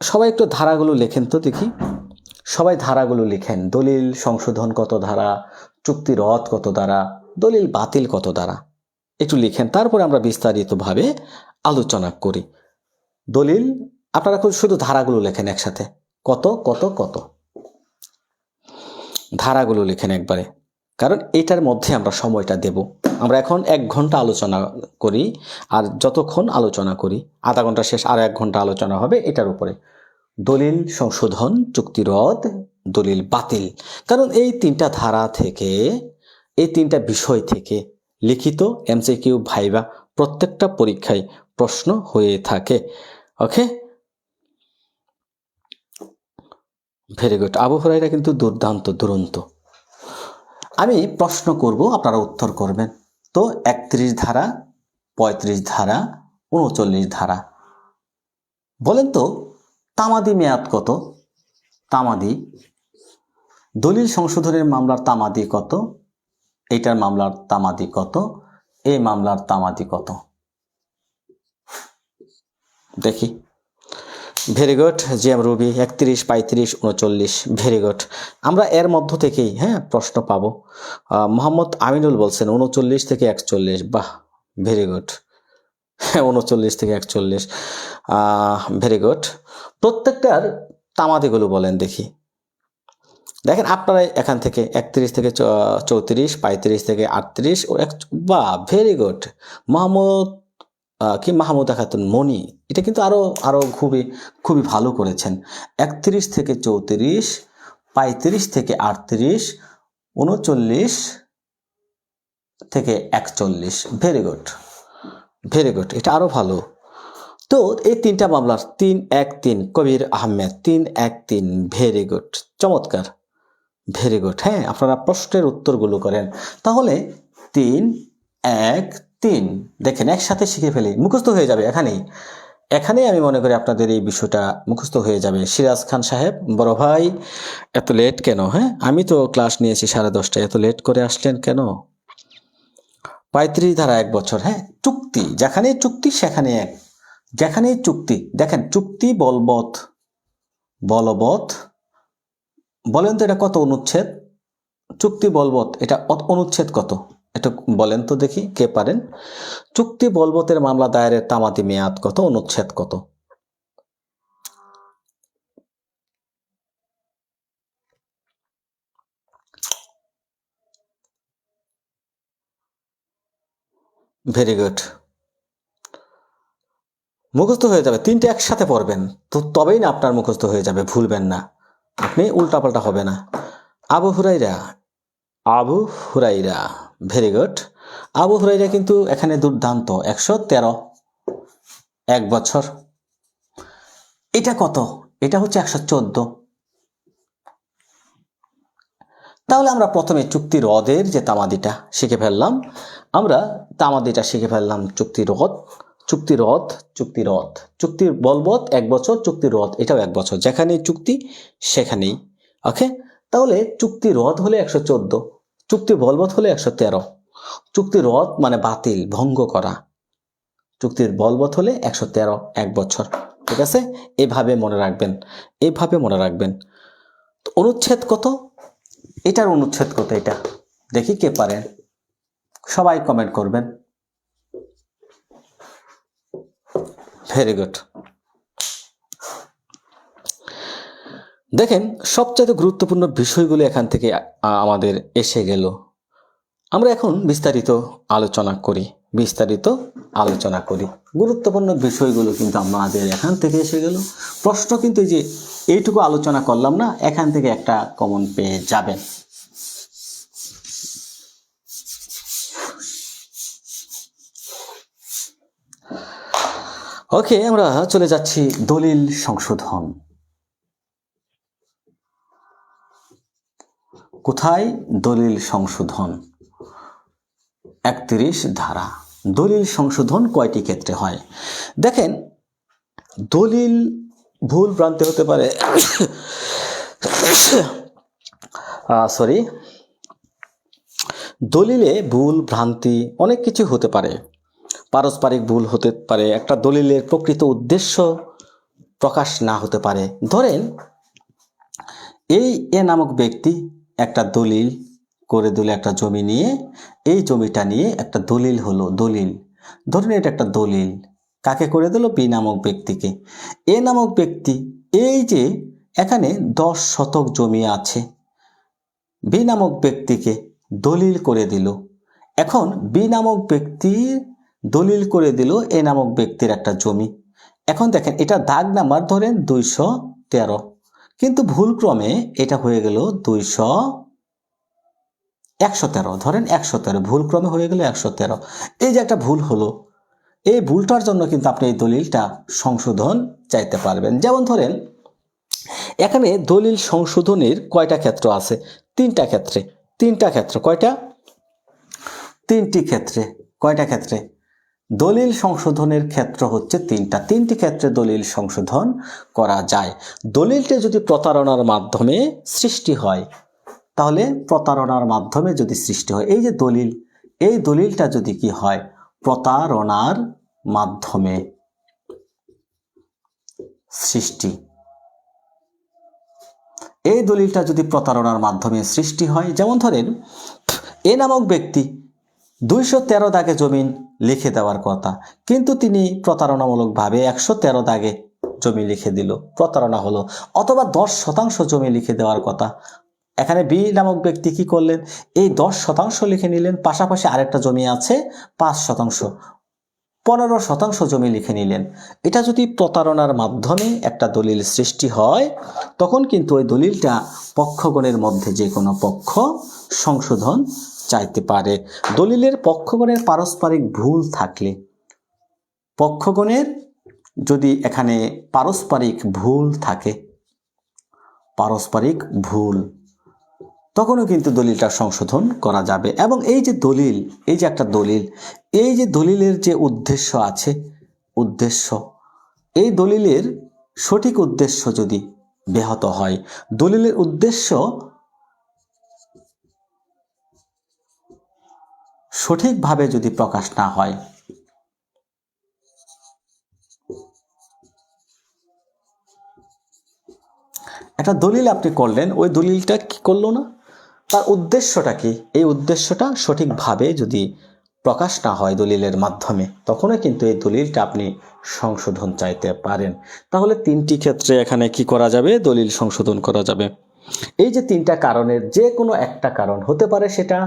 সবাই একটু ধারাগুলো লেখেন তো দেখি, সবাই ধারাগুলো লিখেন। দলিল সংশোধন কত ধারা, চুক্তি রদ কত ধারা, দলিল বাতিল কত ধারা, একটু লিখেন। তারপরে আমরা বিস্তারিতভাবে আলোচনা করি। দলিল, আপনারা শুধু ধারাগুলো লেখেন একসাথে, কত কত কত, ধারাগুলো লেখেন একবারে, কারণ এটার মধ্যে আমরা সময়টা দেব। আমরা এখন 1 ঘন্টা আলোচনা করি, আর যতক্ষণ আলোচনা করি, আধা ঘন্টা শেষ, আর 1 ঘন্টা আলোচনা হবে এটার উপরে। দলিল সংশোধন, চুক্তি রদ, দলিল বাতিল। কারণ এই 3টা ধারা থেকে, এই 3টা বিষয় থেকে লিখিত এমসিকিউ, ভাইভা প্রত্যেকটা পরীক্ষায় প্রশ্ন হয়ে থাকে। ওকে, ভেরি গুড। আবু হুরায়রা কিন্তু দুর্দান্ত, দুরন্ত। আমি প্রশ্ন করব, আপনারা উত্তর করবেন। তো 31 ধারা, 35 ধারা, 39 ধারা, বলেন তো তামাদি মেয়াদ কত? তামাদি, দলিল সংশোধনের মামলার তামাদি কত, এইটার মামলার তামাদি কত, এই মামলার তামাদি কত? দেখি। Very good GM Ruby, 31, 35, 39। Very good. আমরা এর মধ্য থেকেই প্রশ্ন পাবো। মোহাম্মদ আমিনুল বলছেন 39 থেকে 41। বাহ, ভেরি গুড। 39 থেকে 41। Very good. প্রত্যেকটার তামাদিগুলো বলেন দেখি। দেখেন আপনারা এখান থেকে 31 থেকে 34, 35 থেকে 38 ও বাহ, ভেরি গুড। মাহমুদা খাতুন মনি, এটা কিন্তু আরো খুবই খুবই ভালো করেছেন। 31 থেকে 34, 35 থেকে 38, 39 থেকে 41। ভেরি গুড, ভেরি গুড, এটা আরো ভালো। তো এই তিনটা মামলার 313 কবির আহমেদ 313। ভেরি গুড, চমৎকার, ভেরি গুড। আপনারা প্রশ্নের উত্তরগুলো করেন। তাহলে 313 দেখেন একসাথে শিখে ফেলি, মুখস্থ হয়ে যাবে এখানেই আমি মনে করি আপনাদের এই বিষয়টা মুখস্থ হয়ে যাবে। সিরাজ খান সাহেব, বড় ভাই এত লেট কেন? আমি তো ক্লাস নিয়েছি 10:30, এত লেট করে আসলেন কেন? 35 ধারা 1 বছর। চুক্তি, যেখানে চুক্তি সেখানে যেখানে চুক্তি, দেখেন চুক্তি বলবৎ বলেন তো এটা কত অনুচ্ছেদ? চুক্তি বলবৎ এটা অনুচ্ছেদ কত? এটা বলেন তো দেখি, কে পারেন? চুক্তি বলবতের মামলা দায়েরের তামাদি মেয়াদ কত, অনুচ্ছেদ কত? ভেরি গুড, মুখস্থ হয়ে যাবে। 3টে একসাথে পড়বেন তো তবেই না আপনার মুখস্থ হয়ে যাবে, ভুলবেন না, আপনি উল্টাপাল্টা হবে না। আবু হুরাইরা, ভেরি গুড। আবু হুরাইরা কিন্তু এখানে দুর্দান্ত, 113, 1 বছর। এটা কত? এটা হচ্ছে 114। তাহলে আমরা প্রথমে চুক্তি রদের যে তামাদিটা শিখে ফেললাম, চুক্তির বলবৎ 1 বছর, চুক্তি রদ এটাও 1 বছর, যেখানেই চুক্তি সেখানেই। ওকে, তাহলে চুক্তি রদ হলে 114, চুক্তি বলবৎ হলে 113। চুক্তি রদ মানে বাতিল, ভঙ্গ করা। চুক্তির বলবৎ হলে 113, 1 বছর। ঠিক আছে, এইভাবে মনে রাখবেন। তো অনুচ্ছেদ কত? এটার অনুচ্ছেদ কত? এটা দেখি কে পারেন, সবাই কমেন্ট করবেন। Very good. দেখেন সবচেয়ে গুরুত্বপূর্ণ বিষয়গুলো এখান থেকে আমাদের এসে গেল। আমরা এখন বিস্তারিত আলোচনা করি। গুরুত্বপূর্ণ বিষয়গুলো কিন্তু আমাদের এখান থেকে এসে গেল। প্রশ্ন কিন্তু এই যে এইটুকু আলোচনা করলাম না, এখান থেকে একটা কমন পেয়ে যাবেন। ওকে, আমরা চলে যাচ্ছি দলিল সংশোধন। কোথায় দলিল সংশোধন? 31 ধারা। দলিল সংশোধন কয়টি ক্ষেত্রে হয়? দেখেন দলিল ভুল ভ্রান্তি হতে পারে, দলিলে ভুল ভ্রান্তি অনেক কিছু হতে পারে। পারস্পরিক ভুল হতে পারে, একটা দলিলের প্রকৃত উদ্দেশ্য প্রকাশ না হতে পারে। ধরেন এই এ নামক ব্যক্তি একটা দলিল করে দিল, একটা জমি নিয়ে, এই জমিটা নিয়ে একটা দলিল হলো। ধরেন এটা একটা দলিল কাকে করে দিল? বি নামক ব্যক্তিকে। এ নামক ব্যক্তি এই যে এখানে 10 শতক জমি আছে, বি নামক ব্যক্তিকে দলিল করে দিল। এখন বি নামক ব্যক্তি দলিল করে দিল এ নামক ব্যক্তির একটা জমি। এখন দেখেন এটা দাগ নাম্বার ধরেন 213, কিন্তু ভুলক্রমে এটা হয়ে গেল 113, ধরেন 113, ভুলক্রমে হয়ে গেল 113। এই যে একটা ভুল হলো, এই ভুলটার জন্য কিন্তু আপনি এই দলিলটা সংশোধন চাইতে পারবেন। যেমন ধরেন এখানে দলিল সংশোধনের কয়টা ক্ষেত্র আছে? 3টা ক্ষেত্রে। কয়টা? 3টি ক্ষেত্রে। কয়টা ক্ষেত্রে? দলিল সংশোধনের ক্ষেত্র হচ্ছে তিনটি ক্ষেত্রে দলিল সংশোধন করা যায়। দলিলটা যদি প্রতারণার মাধ্যমে সৃষ্টি হয়, তাহলে প্রতারণার মাধ্যমে যদি সৃষ্টি হয়, এই যে দলিল, এই দলিলটা যদি কি হয় প্রতারণার মাধ্যমে সৃষ্টি, এই দলিলটা যদি প্রতারণার মাধ্যমে সৃষ্টি হয়, যেমন ধরেন এ নামক ব্যক্তি 213 দাগে জমি লিখে দেওয়ার কথা, কিন্তু তিনি প্রতারণামূলকভাবে 113 দাগে জমি লিখে দিল, প্রতারণা হলো। অথবা 10% জমি লিখে দেওয়ার কথা, এখানে বি নামক ব্যক্তি কি করলেন, এই 10% লিখে নিলেন, পাশাপাশি আরেকটা জমি আছে 5%, 15% জমি লিখে নিলেন। এটা যদি প্রতারণার মাধ্যমে একটা দলিল সৃষ্টি হয়, তখন কিন্তু ওই দলিলটা পক্ষগণের মধ্যে যে কোনো পক্ষ সংশোধন চাইতে পারে। দলিলের পক্ষগণের পারস্পরিক ভুল থাকলে, পক্ষগণের যদি এখানে পারস্পরিক ভুল থাকে, পারস্পরিক ভুল, তখনও কিন্তু দলিলটা সংশোধন করা যাবে। এবং এই যে দলিল, এই যে একটা দলিল, এই যে দলিলের যে উদ্দেশ্য আছে, উদ্দেশ্য, এই দলিলের সঠিক উদ্দেশ্য যদি ব্যাহত হয়, দলিলের উদ্দেশ্য সঠিকভাবে যদি প্রকাশ না হয়, একটা দলিল আপনি করলেন, ওই দলিলটা কি করলো না, তার উদ্দেশ্যটা কি, এই উদ্দেশ্যটা সঠিকভাবে যদি প্রকাশ না হয় দলিলের মাধ্যমে, তখনও কিন্তু এই দলিলটা আপনি সংশোধন চাইতে পারেন। তাহলে তিনটি ক্ষেত্রে এখানে কি করা যাবে, দলিল সংশোধন করা যাবে। এই যে তিনটা কারণের যে কোনো একটা কারণ হতে পারে, সেটা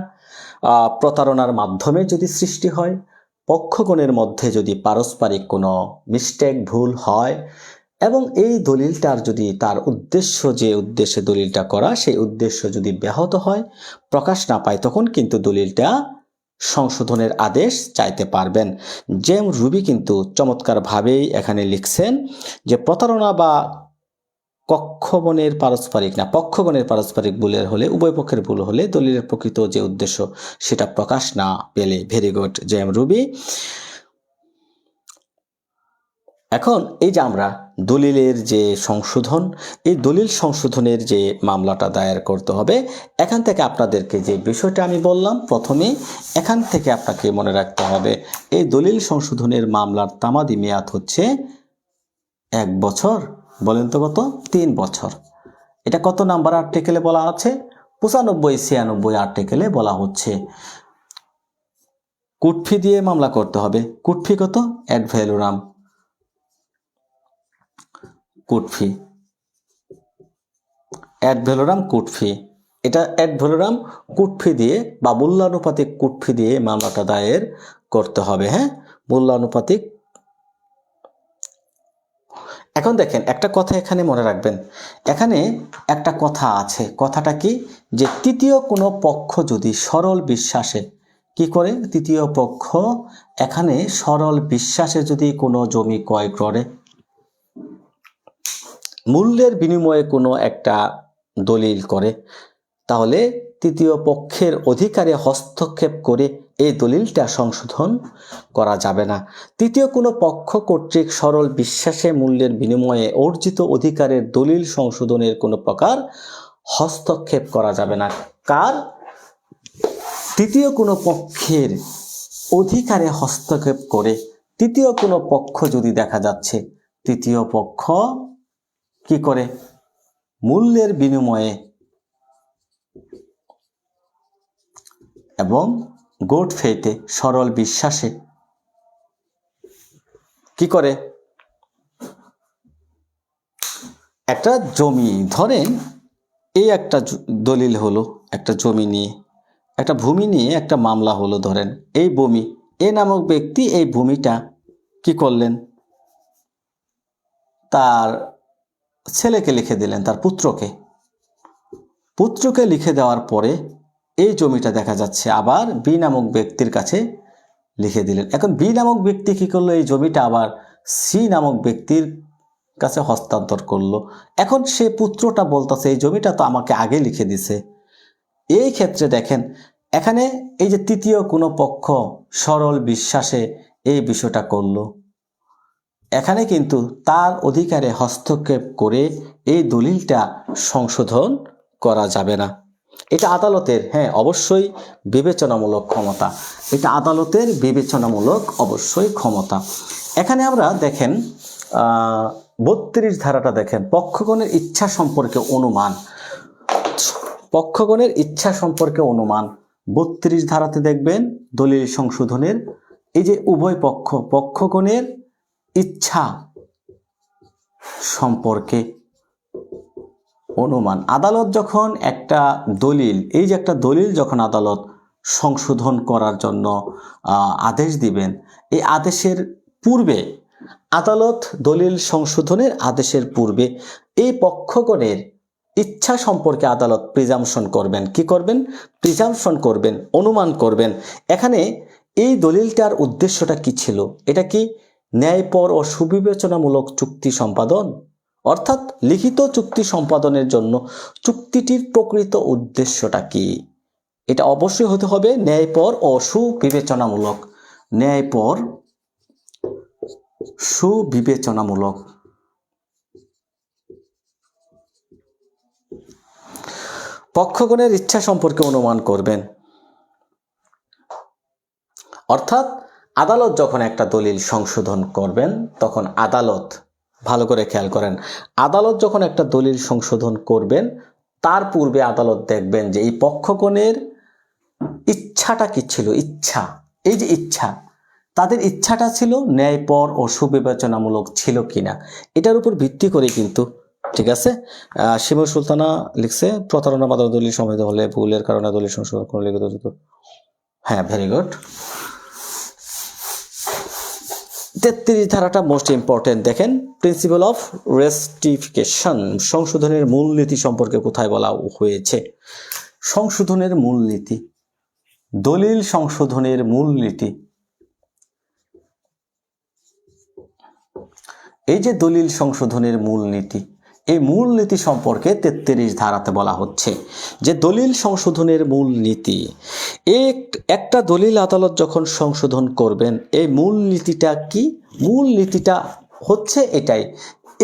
প্রতারণার মাধ্যমে যদি সৃষ্টি হয়, পক্ষগণের মধ্যে যদি পারস্পরিক কোনো মিস্টেক, ভুল হয়, এবং এই দলিলটার যদি তার উদ্দেশ্য, যে উদ্দেশ্যে দলিলটা করা, সেই উদ্দেশ্য যদি ব্যাহত হয়, প্রকাশ না পায়, তখন কিন্তু দলিলটা সংশোধনের আদেশ চাইতে পারবেন। জেম রুবি কিন্তু চমৎকারভাবেই এখানে লিখছেন যে প্রতারণা বা পক্ষগণের পারস্পরিক ভুলের হলে, উভয় পক্ষের ভুল হলে দলিলের প্রকৃত যে উদ্দেশ্য সেটা প্রকাশ না পেলে। ভেরি গুড জেম রুবি। এখন এই যে আমরা দলিলের যে সংশোধন, এই দলিল সংশোধনের যে মামলাটা দায়ের করতে হবে, এখান থেকে আপনাদেরকে যে বিষয়টা আমি বললাম প্রথমে, এখান থেকে আপনাকে মনে রাখতে হবে এই দলিল সংশোধনের মামলার তামাদি মেয়াদ হচ্ছে 1 বছর। বলেন তো কত? 3 বছর। এটা কত নাম্বার আর্টিকেলে বলা আছে? 95-96 আর্টিকেলে বলা হচ্ছে। কোর্ট ফি দিয়ে মামলা করতে হবে। কোর্ট ফি কত? Ad valorem court fee, ad valorem court fee, এটা অ্যাড ভ্যালোরাম কোর্ট ফি দিয়ে বা মূল্যানুপাতিক কোর্ট ফি দিয়ে মামলাটা দায়ের করতে হবে। হ্যাঁ, মূল্যানুপাতিক। এখন দেখেন একটা কথা এখানে মনে রাখবেন, এখানে একটা কথা আছে, কথাটা কি, যে তৃতীয় কোনো পক্ষ যদি সরল বিশ্বাসে কি করে, তৃতীয় পক্ষ এখানে সরল বিশ্বাসে যদি কোনো জমি ক্রয় করে, মূল্যের বিনিময়ে কোনো একটা দলিল করে, তাহলে তৃতীয় পক্ষের অধিকারে হস্তক্ষেপ করে এই দলিলটা সংশোধন করা যাবে না। তৃতীয় কোনো পক্ষ কর্তৃক সরল বিশ্বাসে মূল্যের বিনিময়ে অর্জিত অধিকারের দলিল সংশোধনের কোনো প্রকার হস্তক্ষেপ করা যাবে না। কার? তৃতীয় কোনো পক্ষের অধিকারে হস্তক্ষেপ করে, তৃতীয় কোনো পক্ষ যদি দেখা যাচ্ছে, তৃতীয় পক্ষ কি করে, মূল্যের বিনিময়ে এবং গুড ফেইথে, সরল বিশ্বাসে কি করে, একটা জমি, ধরেন এই একটা দলিল হলো, একটা জমি নিয়ে, একটা ভূমি নিয়ে একটা মামলা হলো, ধরেন এই ভূমি, এ নামক ব্যক্তি এই ভূমিটা কি করলেন, তার ছেলেকে লিখে দিলেন, তার পুত্রকে লিখে দেওয়ার পরে এই জমিটা দেখা যাচ্ছে আবার বি নামক ব্যক্তির কাছে লিখে দিলেন। এখন বি নামক ব্যক্তি কি করলো, এই জমিটা আবার সি নামক ব্যক্তির কাছে হস্তান্তর করলো। এখন সে পুত্রটা বলতেছে এই জমিটা তো আমাকে আগে লিখে দিছে। এই ক্ষেত্রে দেখেন এখানে এই যে তৃতীয় কোনো পক্ষ সরল বিশ্বাসে এই বিষয়টা করলো, এখানে কিন্তু তার অধিকারে হস্তক্ষেপ করে এই দলিলটা সংশোধন করা যাবে না। এটা আদালতের, হ্যাঁ, অবশ্যই বিবেচনামূলক ক্ষমতা। এটা আদালতের বিবেচনামূলক অবশ্যই ক্ষমতা। এখানে আমরা দেখেন 32 ধারাটা দেখেন, পক্ষগণের ইচ্ছা সম্পর্কে অনুমান। পক্ষগণের ইচ্ছা সম্পর্কে অনুমান 32 ধারাতে দেখবেন দলিল সংশোধনের এই যে উভয় পক্ষগণের ইচ্ছা সম্পর্কে অনুমান। আদালত যখন একটা দলিল, এই যে একটা দলিল যখন আদালত সংশোধন করার জন্য আদেশ দিবেন, এই আদেশের পূর্বে আদালত দলিল সংশোধনের আদেশের পূর্বে এই পক্ষগণের ইচ্ছা সম্পর্কে আদালত প্রিজাম্পশন করবেন। কি করবেন? প্রিজাম্পশন করবেন, অনুমান করবেন। এখানে এই দলিলটার উদ্দেশ্যটা কি ছিল? এটা কি ন্যায়পর ও সুবিবেচনামূলক চুক্তি সম্পাদন, অর্থাৎ লিখিত চুক্তি সম্পাদনের জন্য চুক্তিটির প্রকৃত উদ্দেশ্যটা কি? এটা অবশ্যই হতে হবে ন্যায়পর ও সুবিবেচনামূলক। ন্যায়পর সুবিবেচনামূলক। পক্ষগণের ইচ্ছা সম্পর্কে অনুমান করবেন, অর্থাৎ আদালত যখন একটা দলিল সংশোধন করবেন তখন আদালত, ভালো করে খেয়াল করেন, আদালত যখন একটা দলিল সংশোধন করবেন তার পূর্বে আদালত দেখবেন যে এই পক্ষগণের ইচ্ছাটা কি ছিল। ইচ্ছা, এই যে ইচ্ছা, তাদের ইচ্ছাটা ছিল ন্যায়পর ও সুবিবেচনামূলক ছিল কিনা, এটার উপর ভিত্তি করে কিন্তু, ঠিক আছে। শিমুল সুলতানা লিখছে প্রতারণা মাধ্যমে দলিল সমেত হলে ভুলের কারণে দলিল সংশোধন করে লিখিত, হ্যাঁ, ভেরি গুড। 33 ধারাটা মোস্ট ইম্পর্টেন্ট। দেখেন প্রিন্সিপাল অফ রেস্টিফিকেশন, সংশোধনের মূলনীতি সম্পর্কে কোথায় বলা হয়েছে? সংশোধনের মূলনীতি, দলিল সংশোধনের মূলনীতি, এই যে দলিল সংশোধনের মূলনীতি, এই মূলনীতি সম্পর্কে 33 ধারাতে বলা হচ্ছে যে দলিল সংশোধনের মূলনীতি, একটা দলিল আদালত যখন সংশোধন করবেন এই মূলনীতিটা কি? মূলনীতিটা হচ্ছে এটাই,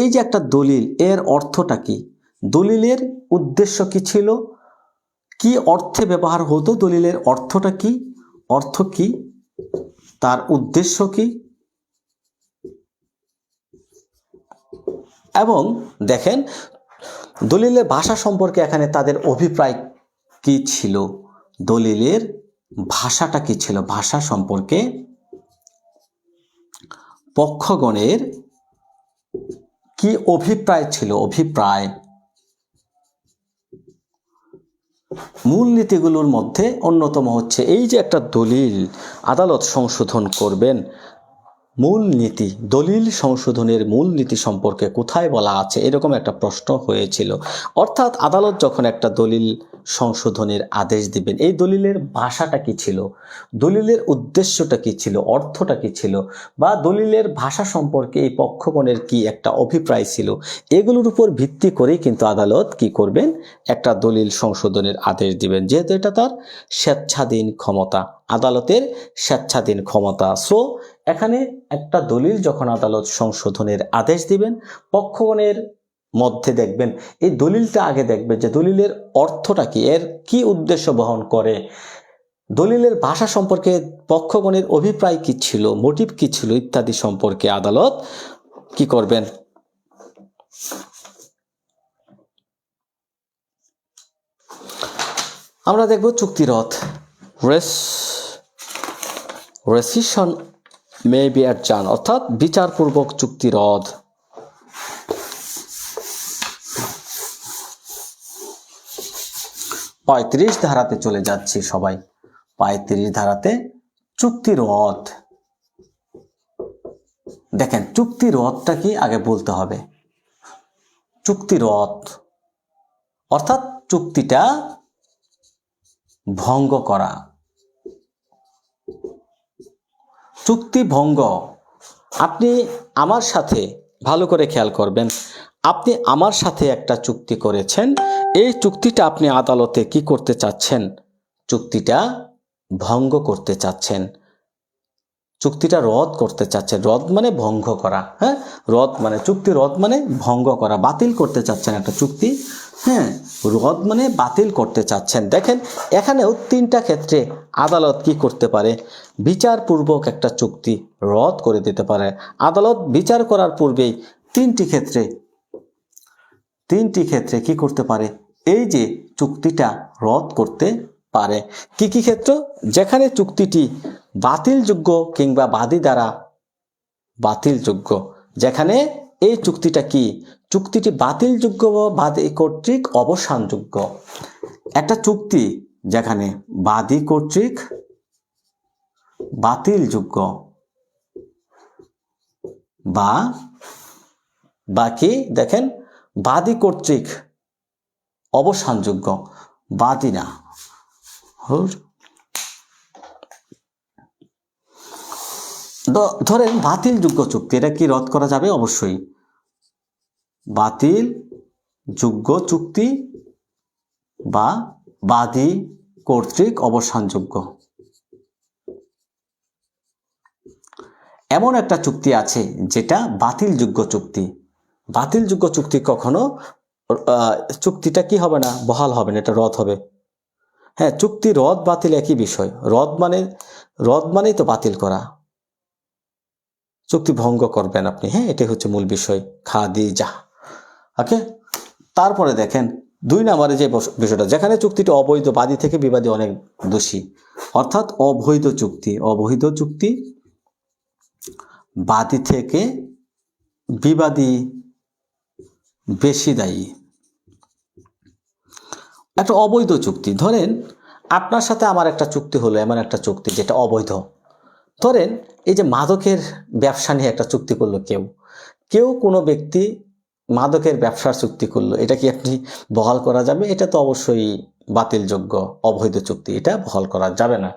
এই যে একটা দলিল, এর অর্থটা কি, দলিলের উদ্দেশ্য কি ছিল, কি অর্থে ব্যবহার হতো, দলিলের অর্থটা কি, অর্থ কি, তার উদ্দেশ্য কি, এবং দেখেন দলিলের ভাষা সম্পর্কে এখানে তাদের অভিপ্রায় কি ছিল, দলিলের ভাষাটা কি ছিল, ভাষা সম্পর্কে পক্ষগণের কি অভিপ্রায় ছিল, অভিপ্রায়। মূলনীতিগুলোর মধ্যে অন্যতম হচ্ছে এই যে একটা দলিল আদালত সংশোধন করবেন, মূলনীতি, দলিল সংশোধনের মূলনীতি সম্পর্কে কোথায় বলা আছে, এরকম একটা প্রশ্ন হয়েছিল। অর্থাৎ আদালত যখন একটা দলিল সংশোধনের আদেশ দিবেন, এই দলিলের ভাষাটা কি ছিল, দলিলের উদ্দেশ্যটা কি ছিল, অর্থটা কি ছিল, বা দলিলের ভাষা সম্পর্কে এই পক্ষগণের কি একটা অভিপ্রায় ছিল, এগুলোর উপর ভিত্তি করেই কিন্তু আদালত কি করবেন, একটা দলিল সংশোধনের আদেশ দিবেন, যেহেতু এটা তার স্বেচ্ছাধীন ক্ষমতা, আদালতের স্বেচ্ছাধীন ক্ষমতা। সো এখানে একটা দলিল যখন আদালত সংশোধনের আদেশ দিবেন, পক্ষগণের মধ্যে দেখবেন এই দলিলটা আগে দেখবেন যে দলিলের অর্থটা কি, এর কি উদ্দেশ্য বহন করে, দলিলের ভাষা সম্পর্কে পক্ষগণের অভিপ্রায় কি ছিল, মোটিভ কি ছিল ইত্যাদি সম্পর্কে আদালত কি করবেন। আমরা দেখব চুক্তিরোধ, রেসিশন মে বি অ্যাডজার্ন, অর্থাৎ বিচারপূর্বক চুক্তিরোধ। পঁয়ত্রিশ ধারাতে চলে যাচ্ছি সবাই। 35 ধারাতে চুক্তিরোধ। দেখেন চুক্তিরোধটা কি আগে বলতে হবে। চুক্তিরোধ অর্থাৎ চুক্তিটা ভঙ্গ করা। চুক্তি ভঙ্গ, আপনি আমার সাথে, ভালো করে খেয়াল করবেন, আপনি আমার সাথে একটা চুক্তি করেছেন, এই চুক্তিটা আপনি আদালতে কি করতে চাচ্ছেন, চুক্তিটা ভঙ্গ করতে চাচ্ছেন। চুক্তিটা রদ করতে চাচ্ছেন। রদ মানে ভঙ্গ করা, হ্যাঁ, রদ মানে চুক্তি, রদ মানে ভঙ্গ করা, বাতিল করতে চাচ্ছেন একটা চুক্তি, হ্যাঁ, রদ মানে বাতিল করতে চাচ্ছেন। দেখেন এখানেও তিনটা ক্ষেত্রে আদালত কি করতে পারে, বিচারপূর্বক একটা চুক্তি রদ করে দিতে পারে। আদালত বিচার করার পূর্বেই তিনটি ক্ষেত্রে কি করতে পারে, এই যে চুক্তিটা রদ করতে পারে। কি কি ক্ষেত্র? যেখানে চুক্তিটি বাতিলযোগ্য কিংবা বাদী দ্বারা বাতিলযোগ্য, যেখানে এই চুক্তিটা কি, চুক্তিটি বাতিলযোগ্য বা বাদী কর্তৃক অবসানযোগ্য। একটা চুক্তি যেখানে বাদী কর্তৃক বাতিলযোগ্য বা বাকি দেখেন বাদী কর্তৃক অবসানযোগ্য, বাদী না, ধরেন বাতিলযোগ্য চুক্তি, এটা কি রদ করা যাবে? অবশ্যই। বাতিলযোগ্য চুক্তি বা বাদী কর্তৃক অবসানযোগ্য, এমন একটা চুক্তি আছে যেটা বাতিলযোগ্য চুক্তি। বাতিলযোগ্য চুক্তি কখনো চুক্তিটা কি হবে না, বহাল হবে না, এটা রদ হবে। হ্যাঁ, চুক্তি রদ বাতিল একই বিষয়। রদ মানেই তো বাতিল করা, চুক্তি ভঙ্গ করবেন আপনি, হ্যাঁ, এটাই হচ্ছে মূল বিষয়। খাদিজা, ওকে। তারপরে দেখেন 2 নম্বরে যে বিষয়টা, যেখানে চুক্তিটি অবৈধ, বাদী থেকে বিবাদী অনেক দোষী, অর্থাৎ অবৈধ চুক্তি বাদী থেকে বিবাদী বেশি দায়ী। একটা অবৈধ চুক্তি, ধরেন আপনার সাথে আমার একটা চুক্তি হলো, এমন একটা চুক্তি যেটা অবৈধ। ধরেন এই যে মাদকের ব্যবসা নিয়ে একটা চুক্তি করলো কেউ কোনো ব্যক্তি মাদকের ব্যবসার চুক্তি করলো, এটা কি আপনি বহাল করা যাবে? এটা তো অবশ্যই বাতিলযোগ্য, অবৈধ চুক্তি, এটা বহাল করা যাবে না।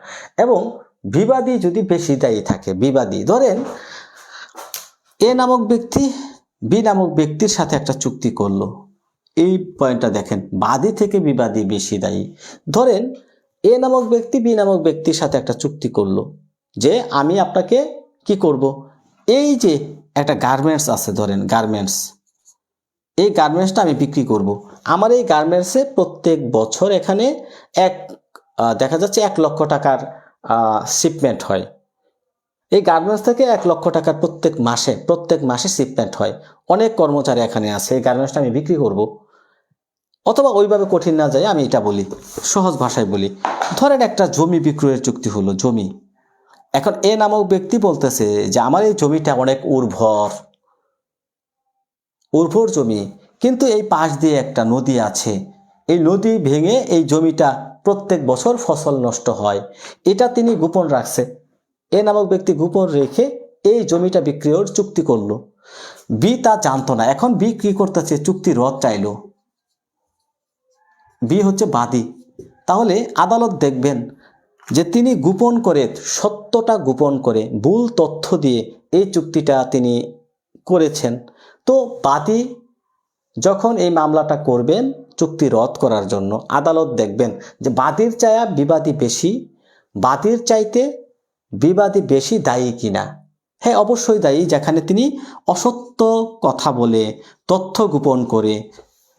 এবং বিবাদী যদি বেশি দায়ী থাকে, বিবাদী, ধরেন এ নামক ব্যক্তি বি নামক ব্যক্তির সাথে একটা চুক্তি করলো, এই পয়েন্টটা দেখেন, বাদী থেকে বিবাদী বেশি দায়ী। ধরেন এ নামক ব্যক্তি বি নামক ব্যক্তির সাথে একটা চুক্তি করলো যে আমি আপনাকে কি করব, এই যে একটা গার্মেন্টস আছে, ধরেন গার্মেন্টস, এই গার্মেন্টসটা আমি বিক্রি করব। আমার এই গার্মেন্টসে প্রত্যেক বছর এখানে দেখা যাচ্ছে 1 লক্ষ টাকার শিপমেন্ট হয়। এই গার্মেন্টস থেকে 1 লক্ষ টাকার প্রত্যেক মাসে শিপমেন্ট হয়। অনেক কর্মচারী এখানে আছে, এই গার্মেন্টসটা আমি বিক্রি করব। অথবা ওইভাবে কঠিন না যায়, আমি এটা বলি, সহজ ভাষায় বলি, ধরেন একটা জমি বিক্রয়ের চুক্তি হলো, জমি। এখন এ নামক ব্যক্তি বলতেছে যে আমার এই জমিটা অনেক উর্বর জমি, কিন্তু এই পাশ দিয়ে একটা নদী আছে, এই নদী ভেঙে এই জমিটা প্রত্যেক বছর ফসল নষ্ট হয়। এটা তিনি গোপন রাখছে, এ নামক ব্যক্তি গোপন রেখে এই জমিটা বিক্রয়ের চুক্তি করলো। বি তা জানতো না, এখন বি কি করতেছে, চুক্তি রদ চাইলো। বি হচ্ছে বাদী। তাহলে আদালত দেখবেন যে তিনি গোপন করে, সত্যটা গোপন করে, ভুল তথ্য দিয়ে এই চুক্তিটা তিনি করেছেন। তো বাদী যখন এই মামলাটা করবেন চুক্তি রদ করার জন্য, আদালত দেখবেন যে বাদীর চাইতে বিবাদী বেশি দায়ী কিনা। হ্যাঁ, অবশ্যই দায়ী, যেখানে তিনি অসত্য কথা বলে, তথ্য গোপন করে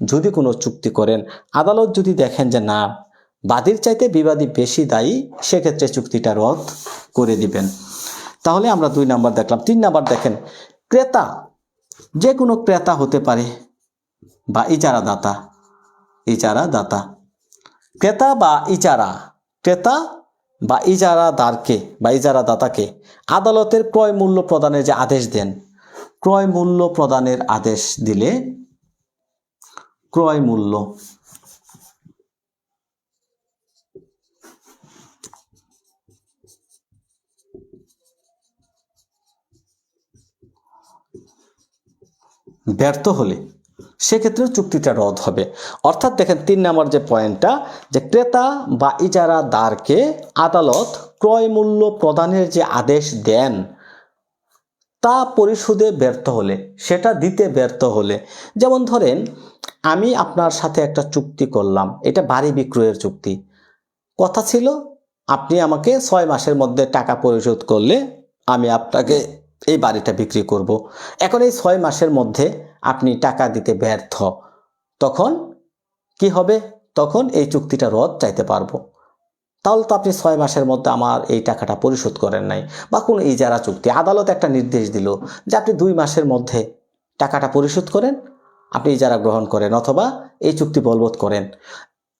যদি কোনো চুক্তি করেন, আদালত যদি দেখেন যে না, বাদীর চাইতে বিবাদী বেশি দায়ী, সেক্ষেত্রে চুক্তিটা রদ করে দিবেন। তাহলে আমরা 2 নাম্বার দেখলাম। 3 নাম্বার দেখেন, ক্রেতা, যে কোনো ক্রেতা হতে পারে বা ইজারাদাতা, ক্রেতা বা ইজারাদাতাকে আদালতের ক্রয় মূল্য প্রদানের যে আদেশ দেন, ক্রয় মূল্য প্রদানের আদেশ দিলে ক্রয় মূল্য ব্যর্থ হলে সেক্ষেত্রে চুক্তিটা রদ হবে। অর্থাৎ দেখেন 3 নম্বর যে পয়েন্টটা, যে ক্রেতা বা ইজারাদারকে আদালত ক্রয় মূল্য প্রদানের যে আদেশ দেন তা পরিশোধে ব্যর্থ হলে, সেটা দিতে ব্যর্থ হলে, যেমন ধরেন আমি আপনার সাথে একটা চুক্তি করলাম, এটা বাড়ি বিক্রয়ের চুক্তি, কথা ছিল আপনি আমাকে 6 মাসের মধ্যে টাকা পরিশোধ করলে আমি আপনাকে এই বাড়িটা বিক্রি করব। এখন এই 6 মাসের মধ্যে আপনি টাকা দিতে ব্যর্থ, তখন কি হবে? তখন এই চুক্তিটা রদ চাইতে পারবো। তাহলে তো আপনি 6 মাসের মধ্যে আমার এই টাকাটা পরিশোধ করেন নাই, বা কোনো ইজারা চুক্তি, আদালত একটা নির্দেশ দিল যে আপনি 2 মাসের মধ্যে টাকাটা পরিশোধ করেন, আপনি ইজারা গ্রহণ করেন অথবা এই চুক্তি বলবৎ করেন।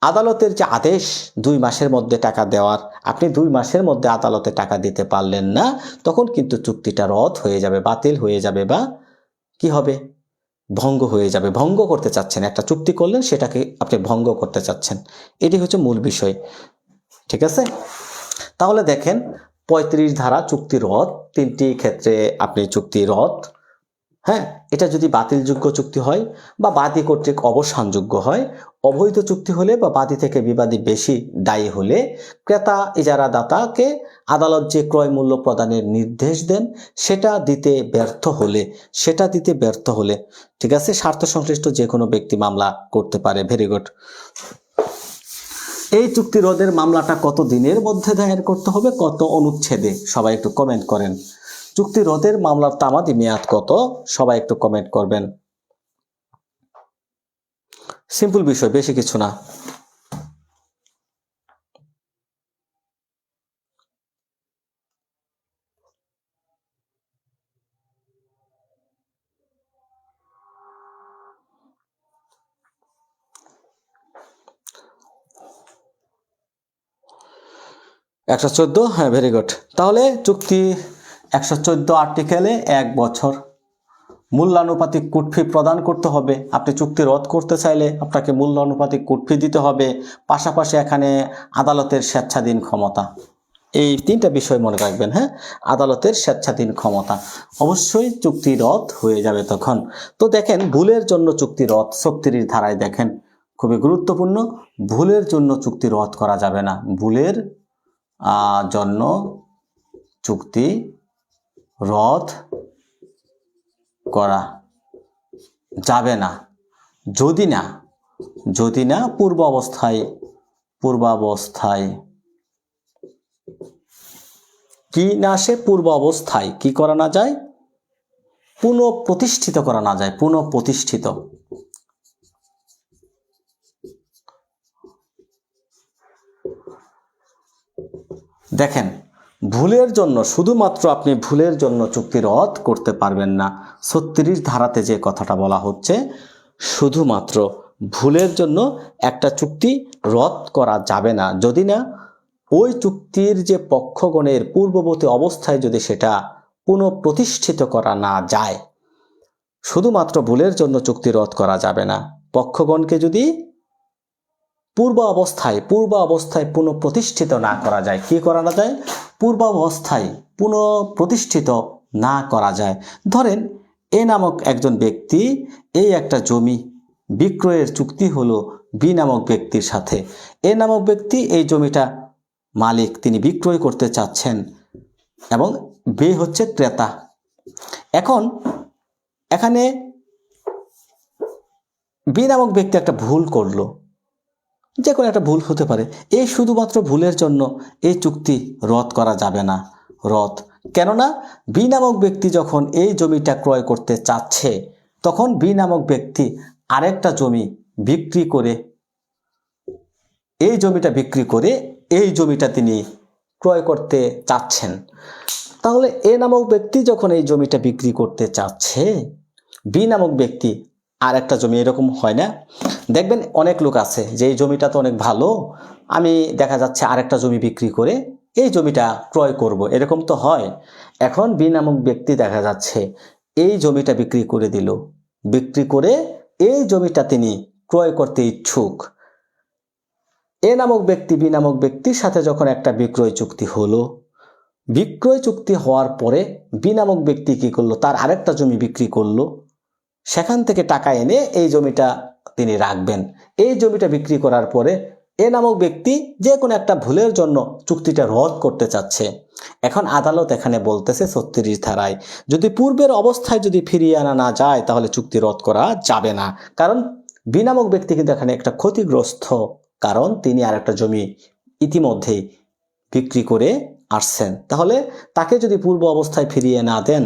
আদালতের যে আদেশ 2 মাসের মধ্যে টাকা দেওয়ার, আপনি 2 মাসের মধ্যে আদালতে টাকা দিতে পারলেন না, তখন কিন্তু চুক্তিটা রদ হয়ে যাবে, বাতিল হয়ে যাবে, বা কি হবে? ভঙ্গ হয়ে যাবে। ভঙ্গ করতে চাচ্ছেন, একটা চুক্তি করলেন সেটাকে আপনি ভঙ্গ করতে চাচ্ছেন। এটি হচ্ছে মূল বিষয়। ঠিক আছে? তাহলে দেখেন 35 ধারা চুক্তি রদ, 3টি ক্ষেত্রে আপনি চুক্তি রদ। হ্যাঁ, এটা যদি বাতিলযোগ্য চুক্তি হয় বা বাদী কর্তৃক অবসানযোগ্য হয়, অবৈধ চুক্তি হলে বা বাদী থেকে বিবাদী বেশি দায়ী হলে ক্রেতা ইজারাদাতাকে আদালত যে ক্রয় মূল্য প্রদানের নির্দেশ দেন সেটা দিতে ব্যর্থ হলে ঠিক আছে, স্বার্থ সংশ্লিষ্ট যে কোনো ব্যক্তি মামলা করতে পারে। Very good. এই চুক্তি রদের মামলাটা কত দিনের মধ্যে দায়ের করতে হবে, কত অনুচ্ছেদে? সবাই একটু কমেন্ট করেন। চুক্তি রদের মামলার তামাদি মেয়াদ কত? সবাই একটু কমেন্ট করবেন। সিম্পল বিষয়, বেশি কিছু না। একশো 114, হ্যাঁ ভেরি গুড। তাহলে চুক্তি 114 আর্টিকেলে 1 বছর মূল্যানুপাতিক কোর্ট ফি প্রদান করতে হবে। আপনি চুক্তি রদ করতে চাইলে আপনাকে মূল্যানুপাতিক কোর্ট ফি দিতে হবে। পাশাপাশি এখানে আদালতের স্বেচ্ছাধীন ক্ষমতা, এই 3টা বিষয় মনে রাখবেন। হ্যাঁ, আদালতের স্বেচ্ছাধীন ক্ষমতা, অবশ্যই চুক্তি রদ হয়ে যাবে তখন। তো দেখেন, ভুলের জন্য চুক্তি রদ 36 ধারায় দেখেন, খুবই গুরুত্বপূর্ণ। ভুলের জন্য চুক্তি রদ করা যাবে না। ভুলের জন্য চুক্তি রদ করা যাবে না যদি না পূর্বাবস্থায় কি না আসে, পূর্ব অবস্থায় কি করা না যায়, পুনঃপ্রতিষ্ঠিত করা না যায়। পুনঃপ্রতিষ্ঠিত। দেখেন, ভুলের জন্য, শুধুমাত্র আপনি ভুলের জন্য চুক্তি রদ করতে পারবেন না। 36 ধারাতে যে কথাটা বলা হচ্ছে, শুধুমাত্র ভুলের জন্য একটা চুক্তি রদ করা যাবে না যদি না ওই চুক্তির যে পক্ষগণের পূর্ববর্তী অবস্থায় যদি সেটা পুনঃপ্রতিষ্ঠিত করা না যায়। শুধুমাত্র ভুলের জন্য চুক্তি রদ করা যাবে না। পক্ষগণকে যদি পূর্ব অবস্থায় পুনঃপ্রতিষ্ঠিত না করা যায়। কি করা না যায়? পূর্বাবস্থায় পুনঃপ্রতিষ্ঠিত না করা যায়। ধরেন, এ নামক একজন ব্যক্তি এই একটা জমি বিক্রয়ের চুক্তি হলো বি নামক ব্যক্তির সাথে। এ নামক ব্যক্তি এই জমিটা মালিক, তিনি বিক্রয় করতে চাচ্ছেন এবং বি হচ্ছে ক্রেতা। এখন এখানে বি নামক ব্যক্তি একটা ভুল করলো, যে কোনো একটা ভুল হতে পারে। এই শুধুমাত্র ভুলের জন্য এই চুক্তি রদ করা যাবে না। রদ কেননা বি নামক ব্যক্তি যখন এই জমিটা ক্রয় করতে চাচ্ছে, তখন বি নামক ব্যক্তি আরেকটা জমি বিক্রি করে এই জমিটা তিনি ক্রয় করতে চাচ্ছেন। তাহলে এ নামক ব্যক্তি যখন এই জমিটা বিক্রি করতে চাচ্ছে, বি নামক ব্যক্তি আর একটা জমি, এরকম হয় না? দেখবেন অনেক লোক আছে যে এই জমিটা তো অনেক ভালো, আমি দেখা যাচ্ছে আরেকটা জমি বিক্রি করে এই জমিটা ক্রয় করব, এরকম তো হয়। এখন বি নামক ব্যক্তি দেখা যাচ্ছে এই জমিটা বিক্রি করে দিল, বিক্রি করে এই জমিটা তিনি ক্রয় করতে ইচ্ছুক। এ নামক ব্যক্তি বি নামক ব্যক্তির সাথে যখন একটা বিক্রয় চুক্তি হলো, বিক্রয় চুক্তি হওয়ার পরে বি নামক ব্যক্তি কি করলো, তার আরেকটা জমি বিক্রি করলো, সেখান থেকে টাকা এনে এই জমিটা তিনি রাখবেন। এই জমিটা বিক্রি করার পরে এ নামক ব্যক্তি যে কোনো একটা ভুলের জন্য চুক্তিটা রদ করতে চাচ্ছে। এখন আদালত এখানে বলতেছে 36 ধারায় যদি পূর্বের অবস্থায় যদি ফিরিয়ে আনা না যায় তাহলে চুক্তি রদ করা যাবে না। কারণ বি নামক ব্যক্তি কিন্তু এখানে একটা ক্ষতিগ্রস্ত, কারণ তিনি আরেকটা জমি ইতিমধ্যেই বিক্রি করে আসছেন, তাহলে তাকে যদি পূর্ব অবস্থায় ফিরিয়ে না দেন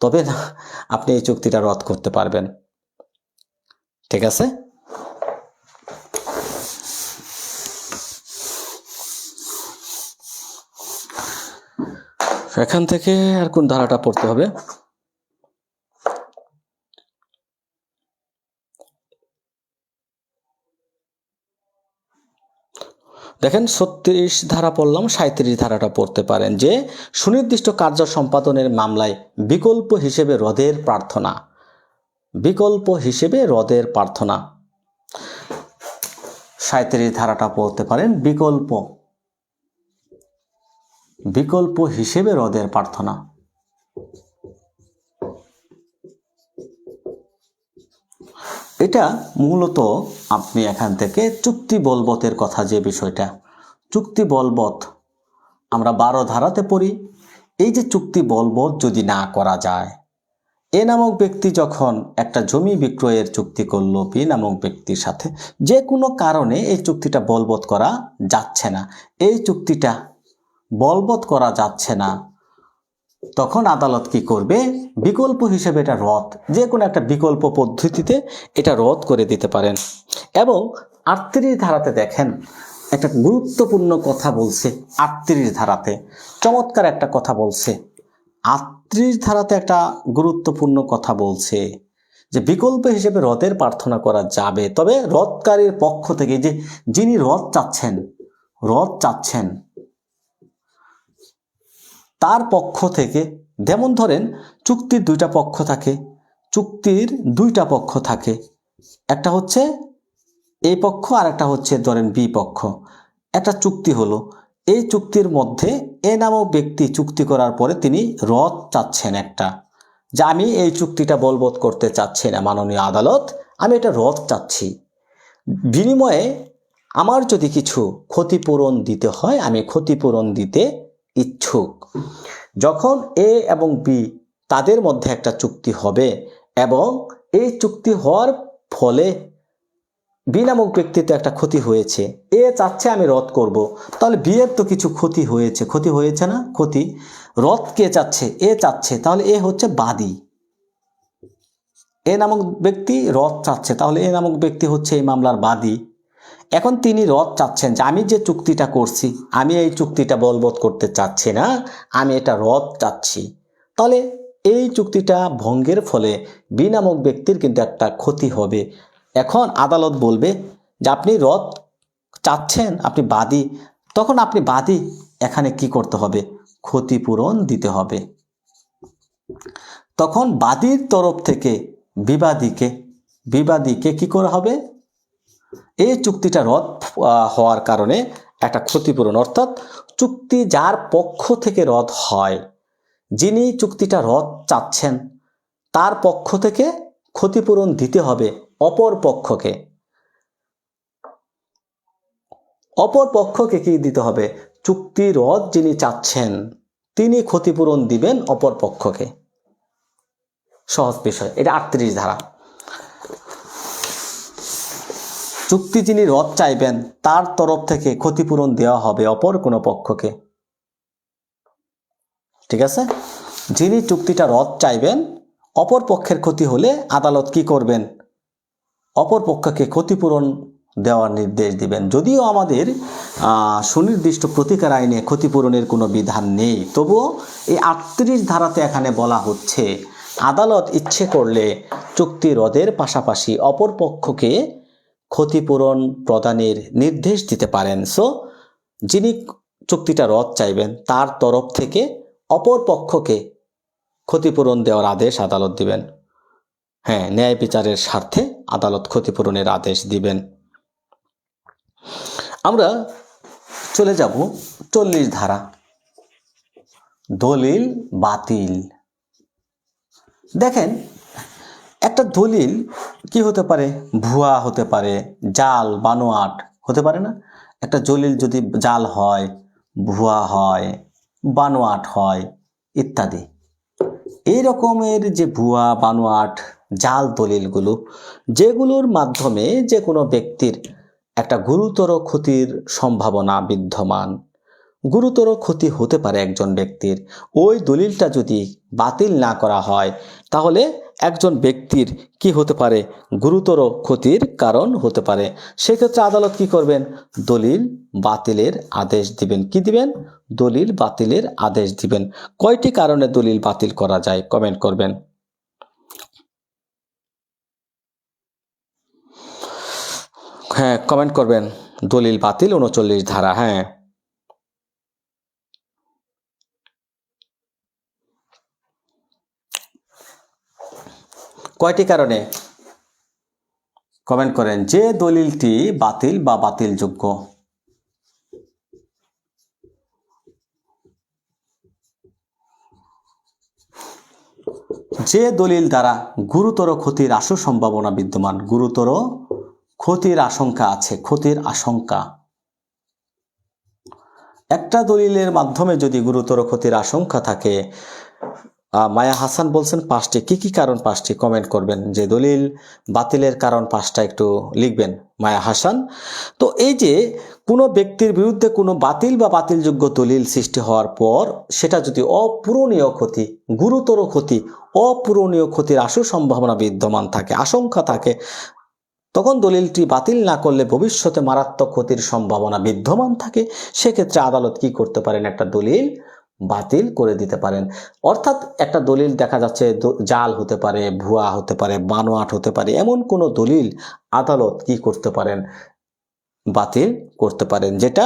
তবে না আপনি এই চুক্তিটা রদ করতে পারবেন। ঠিক আছে? এখান থেকে আর কোন ধারাটা পড়তে হবে? দেখেন 36 ধারা পড়লাম, 37 ধারাটা পড়তে পারেন যে সুনির্দিষ্ট কার্য সম্পাদনের মামলায় বিকল্প হিসেবে রদের প্রার্থনা। বিকল্প হিসেবে রদের প্রার্থনা। 37 ধারাটা পড়তে পারেন বিকল্প হিসেবে রদের প্রার্থনা। এটা মূলত আপনি এখান থেকে চুক্তি বলবতের কথা, যে বিষয়টা চুক্তি বলবৎ আমরা 12 ধারাতে পড়ি। এই যে চুক্তি বলবৎ যদি না করা যায়, এ নামক ব্যক্তি যখন একটা জমি বিক্রয়ের চুক্তি করলো বি নামক ব্যক্তির সাথে, যে কোনো কারণে এই চুক্তিটা বলবৎ করা যাচ্ছে না, এই চুক্তিটা বলবৎ করা যাচ্ছে না, তখন আদালত কি করবে? বিকল্প হিসেবে এটা রদ, যে কোনো একটা বিকল্প পদ্ধতিতে এটা রদ করে দিতে পারেন। এবং 38 ধারাতে দেখেন একটা গুরুত্বপূর্ণ কথা বলছে। 38 ধারাতে চমৎকার একটা কথা বলছে। 38 ধারাতে একটা গুরুত্বপূর্ণ কথা বলছে যে বিকল্প হিসেবে রদের প্রার্থনা করা যাবে, তবে রদকারীর পক্ষ থেকে, যে যিনি রদ চাচ্ছেন তার পক্ষ থেকে, যেমন ধরেন চুক্তির দুইটা পক্ষ থাকে, একটা হচ্ছে এই পক্ষ আর একটা হচ্ছে ধরেন বি পক্ষ। একটা চুক্তি হলো, এই চুক্তির মধ্যে এ নামক ব্যক্তি চুক্তি করার পরে তিনি রদ চাচ্ছেন একটা, যে আমি এই চুক্তিটা বলবৎ করতে চাচ্ছি না মাননীয় আদালত, আমি এটা রদ চাচ্ছি, বিনিময়ে আমার যদি কিছু ক্ষতিপূরণ দিতে হয় আমি ক্ষতিপূরণ দিতে ইচ্ছুক। যখন এ এবং বি তাদের মধ্যে একটা চুক্তি হবে এবং এই চুক্তি হওয়ার ফলে বি নামক ব্যক্তিতে একটা ক্ষতি হয়েছে, এ চাচ্ছে আমি রদ করব, তাহলে বি এর তো কিছু ক্ষতি হয়েছে না? ক্ষতি রদ কে চাচ্ছে? এ চাচ্ছে, তাহলে এ হচ্ছে বাদী। এ নামক ব্যক্তি রদ চাচ্ছে, তাহলে এ নামক ব্যক্তি হচ্ছে এই মামলার বাদী। এখন তিনি রদ চাচ্ছেন যে আমি যে চুক্তিটা করছি, আমি এই চুক্তিটা বলবৎ করতে চাচ্ছি না, আমি এটা রদ চাচ্ছি। তাহলে এই চুক্তিটা ভঙ্গের ফলে বি নামক ব্যক্তির কিন্তু একটা ক্ষতি হবে। এখন আদালত বলবে যে আপনি রদ চাচ্ছেন, আপনি বাদী, তখন আপনি বাদী, এখানে কি করতে হবে? ক্ষতিপূরণ দিতে হবে। তখন বাদীর তরফ থেকে বিবাদীকে কি করা হবে? এই চুক্তিটা রদ হওয়ার কারণে একটা ক্ষতিপূরণ, অর্থাৎ চুক্তি যার পক্ষ থেকে রদ হয়, যিনি চুক্তিটা রদ চাচ্ছেন তার পক্ষ থেকে ক্ষতিপূরণ দিতে হবে অপর পক্ষকে কি দিতে হবে? চুক্তি রদ যিনি চাচ্ছেন তিনি ক্ষতিপূরণ দিবেন অপর পক্ষকে। সহজ বিষয়, এটা 38 ধারা। চুক্তি যিনি রদ চাইবেন তার তরফ থেকে ক্ষতিপূরণ দেওয়া হবে অপর কোনো পক্ষকে। ঠিক আছে? যিনি চুক্তিটা রদ চাইবেন, অপর পক্ষের ক্ষতি হলে আদালত কি করবেন? অপর পক্ষকে ক্ষতিপূরণ দেওয়ার নির্দেশ দিবেন। যদিও আমাদের সুনির্দিষ্ট প্রতিকার আইনে ক্ষতিপূরণের কোনো বিধান নেই, তবুও এই 38 ধারাতে এখানে বলা হচ্ছে আদালত ইচ্ছে করলে চুক্তি রদের পাশাপাশি অপর পক্ষকে ক্ষতিপূরণ প্রদানের নির্দেশ দিতে পারেন। সো যিনি চুক্তিটা রদ চাইবেন তার তরফ থেকে অপর পক্ষকে ক্ষতিপূরণ দেওয়ার আদেশ আদালত দিবেন। হ্যাঁ, ন্যায় বিচারের স্বার্থে আদালত ক্ষতিপূরণের আদেশ দিবেন। আমরা চলে যাব 40 ধারা, দলিল বাতিল। দেখেন একটা দলিল কি হতে পারে? ভুয়া হতে পারে, জাল বানোয়াট হতে পারে না? একটা দলিল যদি জাল হয়, ভুয়া হয়, বানোয়াট হয় ইত্যাদি, এই রকমের যে ভুয়া বানোয়াট জাল দলিলগুলো, যেগুলোর মাধ্যমে যে কোনো ব্যক্তির একটা গুরুতর ক্ষতির সম্ভাবনা বিদ্যমান, গুরুতর ক্ষতি হতে পারে একজন ব্যক্তির। ওই দলিলটা যদি বাতিল না করা হয় তাহলে একজন ব্যক্তির কি হতে পারে, গুরুতর ক্ষতির কারণ হতে পারে। সেক্ষেত্রে আদালত কি করবেন, দলিল বাতিলের আদেশ দিবেন। কি দিবেন, দলিল বাতিলের আদেশ দিবেন। কয়টি কারণে দলিল বাতিল করা যায় কমেন্ট করবেন। হ্যাঁ কমেন্ট করবেন, দলিল বাতিল 39 ধারা। হ্যাঁ কয়টি কারণে কমেন্ট করেন। যে দলিলটি বাতিল বা বাতিলযোগ্য, যে দলিল দ্বারা গুরুতর ক্ষতির আশু সম্ভাবনা বিদ্যমান, গুরুতর ক্ষতির আশঙ্কা আছে, ক্ষতির আশঙ্কা। একটা দলিলের মাধ্যমে যদি গুরুতর ক্ষতির আশঙ্কা থাকে, মায়া হাসান বলছেন 5টি। কি কি কারণ 5টি কমেন্ট করবেন, যে দলিল বাতিলের কারণ 5টা একটু লিখবেন মায়া হাসান। তো এই যে কোনো ব্যক্তির বিরুদ্ধে কোনো বাতিল বা বাতিলযোগ্য দলিল সৃষ্টি হওয়ার পর সেটা যদি অপূরণীয় ক্ষতি, গুরুতর ক্ষতি, অপূরণীয় ক্ষতির আশু সম্ভাবনা বিদ্যমান থাকে, আশঙ্কা থাকে, তখন দলিলটি বাতিল না করলে ভবিষ্যতে মারাত্মক ক্ষতির সম্ভাবনা বিদ্যমান থাকে। সেক্ষেত্রে আদালত কি করতে পারেন, একটা দলিল বাতিল করে দিতে পারেন। অর্থাৎ একটা দলিল দেখা যাচ্ছে জাল হতে পারে, ভুয়া হতে পারে, বানোয়াট হতে পারে, এমন কোনো দলিল আদালত কি করতে পারেন, বাতিল করতে পারেন, যেটা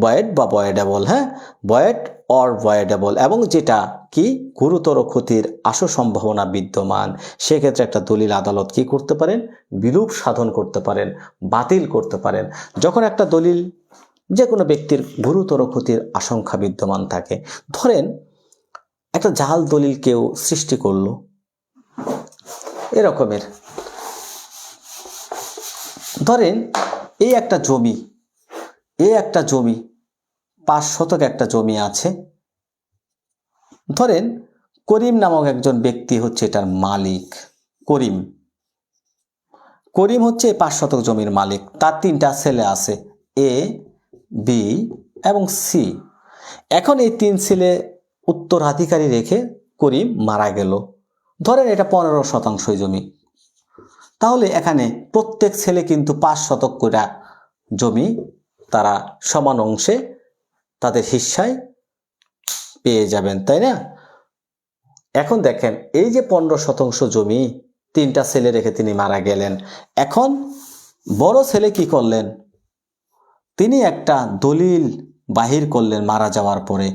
ভয়েড বা ভয়েডেবল। হ্যাঁ, ভয়েড অর ভয়েডেবল, এবং যেটা কি গুরুতর ক্ষতির আশু সম্ভাবনা বিদ্যমান। সেক্ষেত্রে একটা দলিল আদালত কি করতে পারেন, বিরূপ সাধন করতে পারেন, বাতিল করতে পারেন। যখন একটা দলিল যে কোনো ব্যক্তির গুরুতর ক্ষতির আশঙ্কা বিদ্যমান থাকে, ধরেন একটা জাল দলিল কেউ সৃষ্টি করলো, এরকমের ধরেন এই একটা জমি, 5 শতক একটা জমি আছে। ধরেন করিম নামক একজন ব্যক্তি হচ্ছে এটার মালিক। করিম হচ্ছে 5 শতক জমির মালিক। তার 3টা ছেলে আছে, এ, বি এবং সি। এখন এই 3 ছেলে উত্তরাধিকারী রেখে করিম মারা গেল। ধরেন এটা 15% জমি। তাহলে এখানে প্রত্যেক ছেলে কিন্তু 5 শতক করে জমি তারা সমান অংশে তাদের হিস্সায় পেয়ে যাবেন, তাই না? এখন দেখেন এই যে 15% জমি 3টা ছেলে রেখে তিনি মারা গেলেন। এখন বড় ছেলে কি করলেন, তিনি একটা দলিল বাহির করলেন মারা যাওয়ার পরে,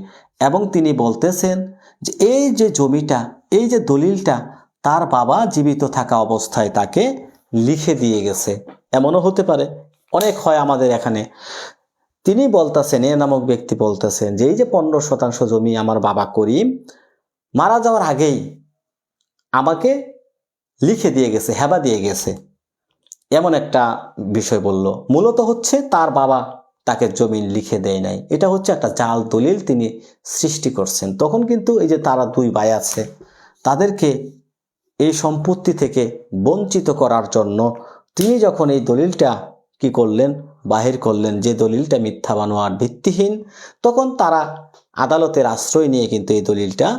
এবং তিনি বলতেছেন যে এই যে জমিটা, এই যে দলিলটা তার বাবা জীবিত থাকা অবস্থায় তাকে লিখে দিয়ে গেছে। এমনও হতে পারে, অনেক হয় আমাদের এখানে। তিনি বলতেছেন, এ নামক ব্যক্তি বলতেছেন যে এই যে 15% জমি আমার বাবা করিম মারা যাওয়ার আগেই আমাকে লিখে দিয়ে গেছে, হেবা দিয়ে গেছে, এমন একটা বিষয় বলল। মূলত হচ্ছে তার বাবা তাকে জমি লিখে দেয় নাই, এটা হচ্ছে একটা জাল দলিল তিনি সৃষ্টি করছেন। তখন কিন্তু এই যে তারা 2 ভাই আছে, তাদেরকে এই সম্পত্তি থেকে বঞ্চিত করার জন্য তিনি যখন এই দলিলটা কি করলেন, বাহির করলেন, যে দলিলটা মিথ্যা বানোয়াট ভিত্তিহীন, তখন তারা আদালতের আশ্রয় নিয়ে কিন্তু এই দলিলটা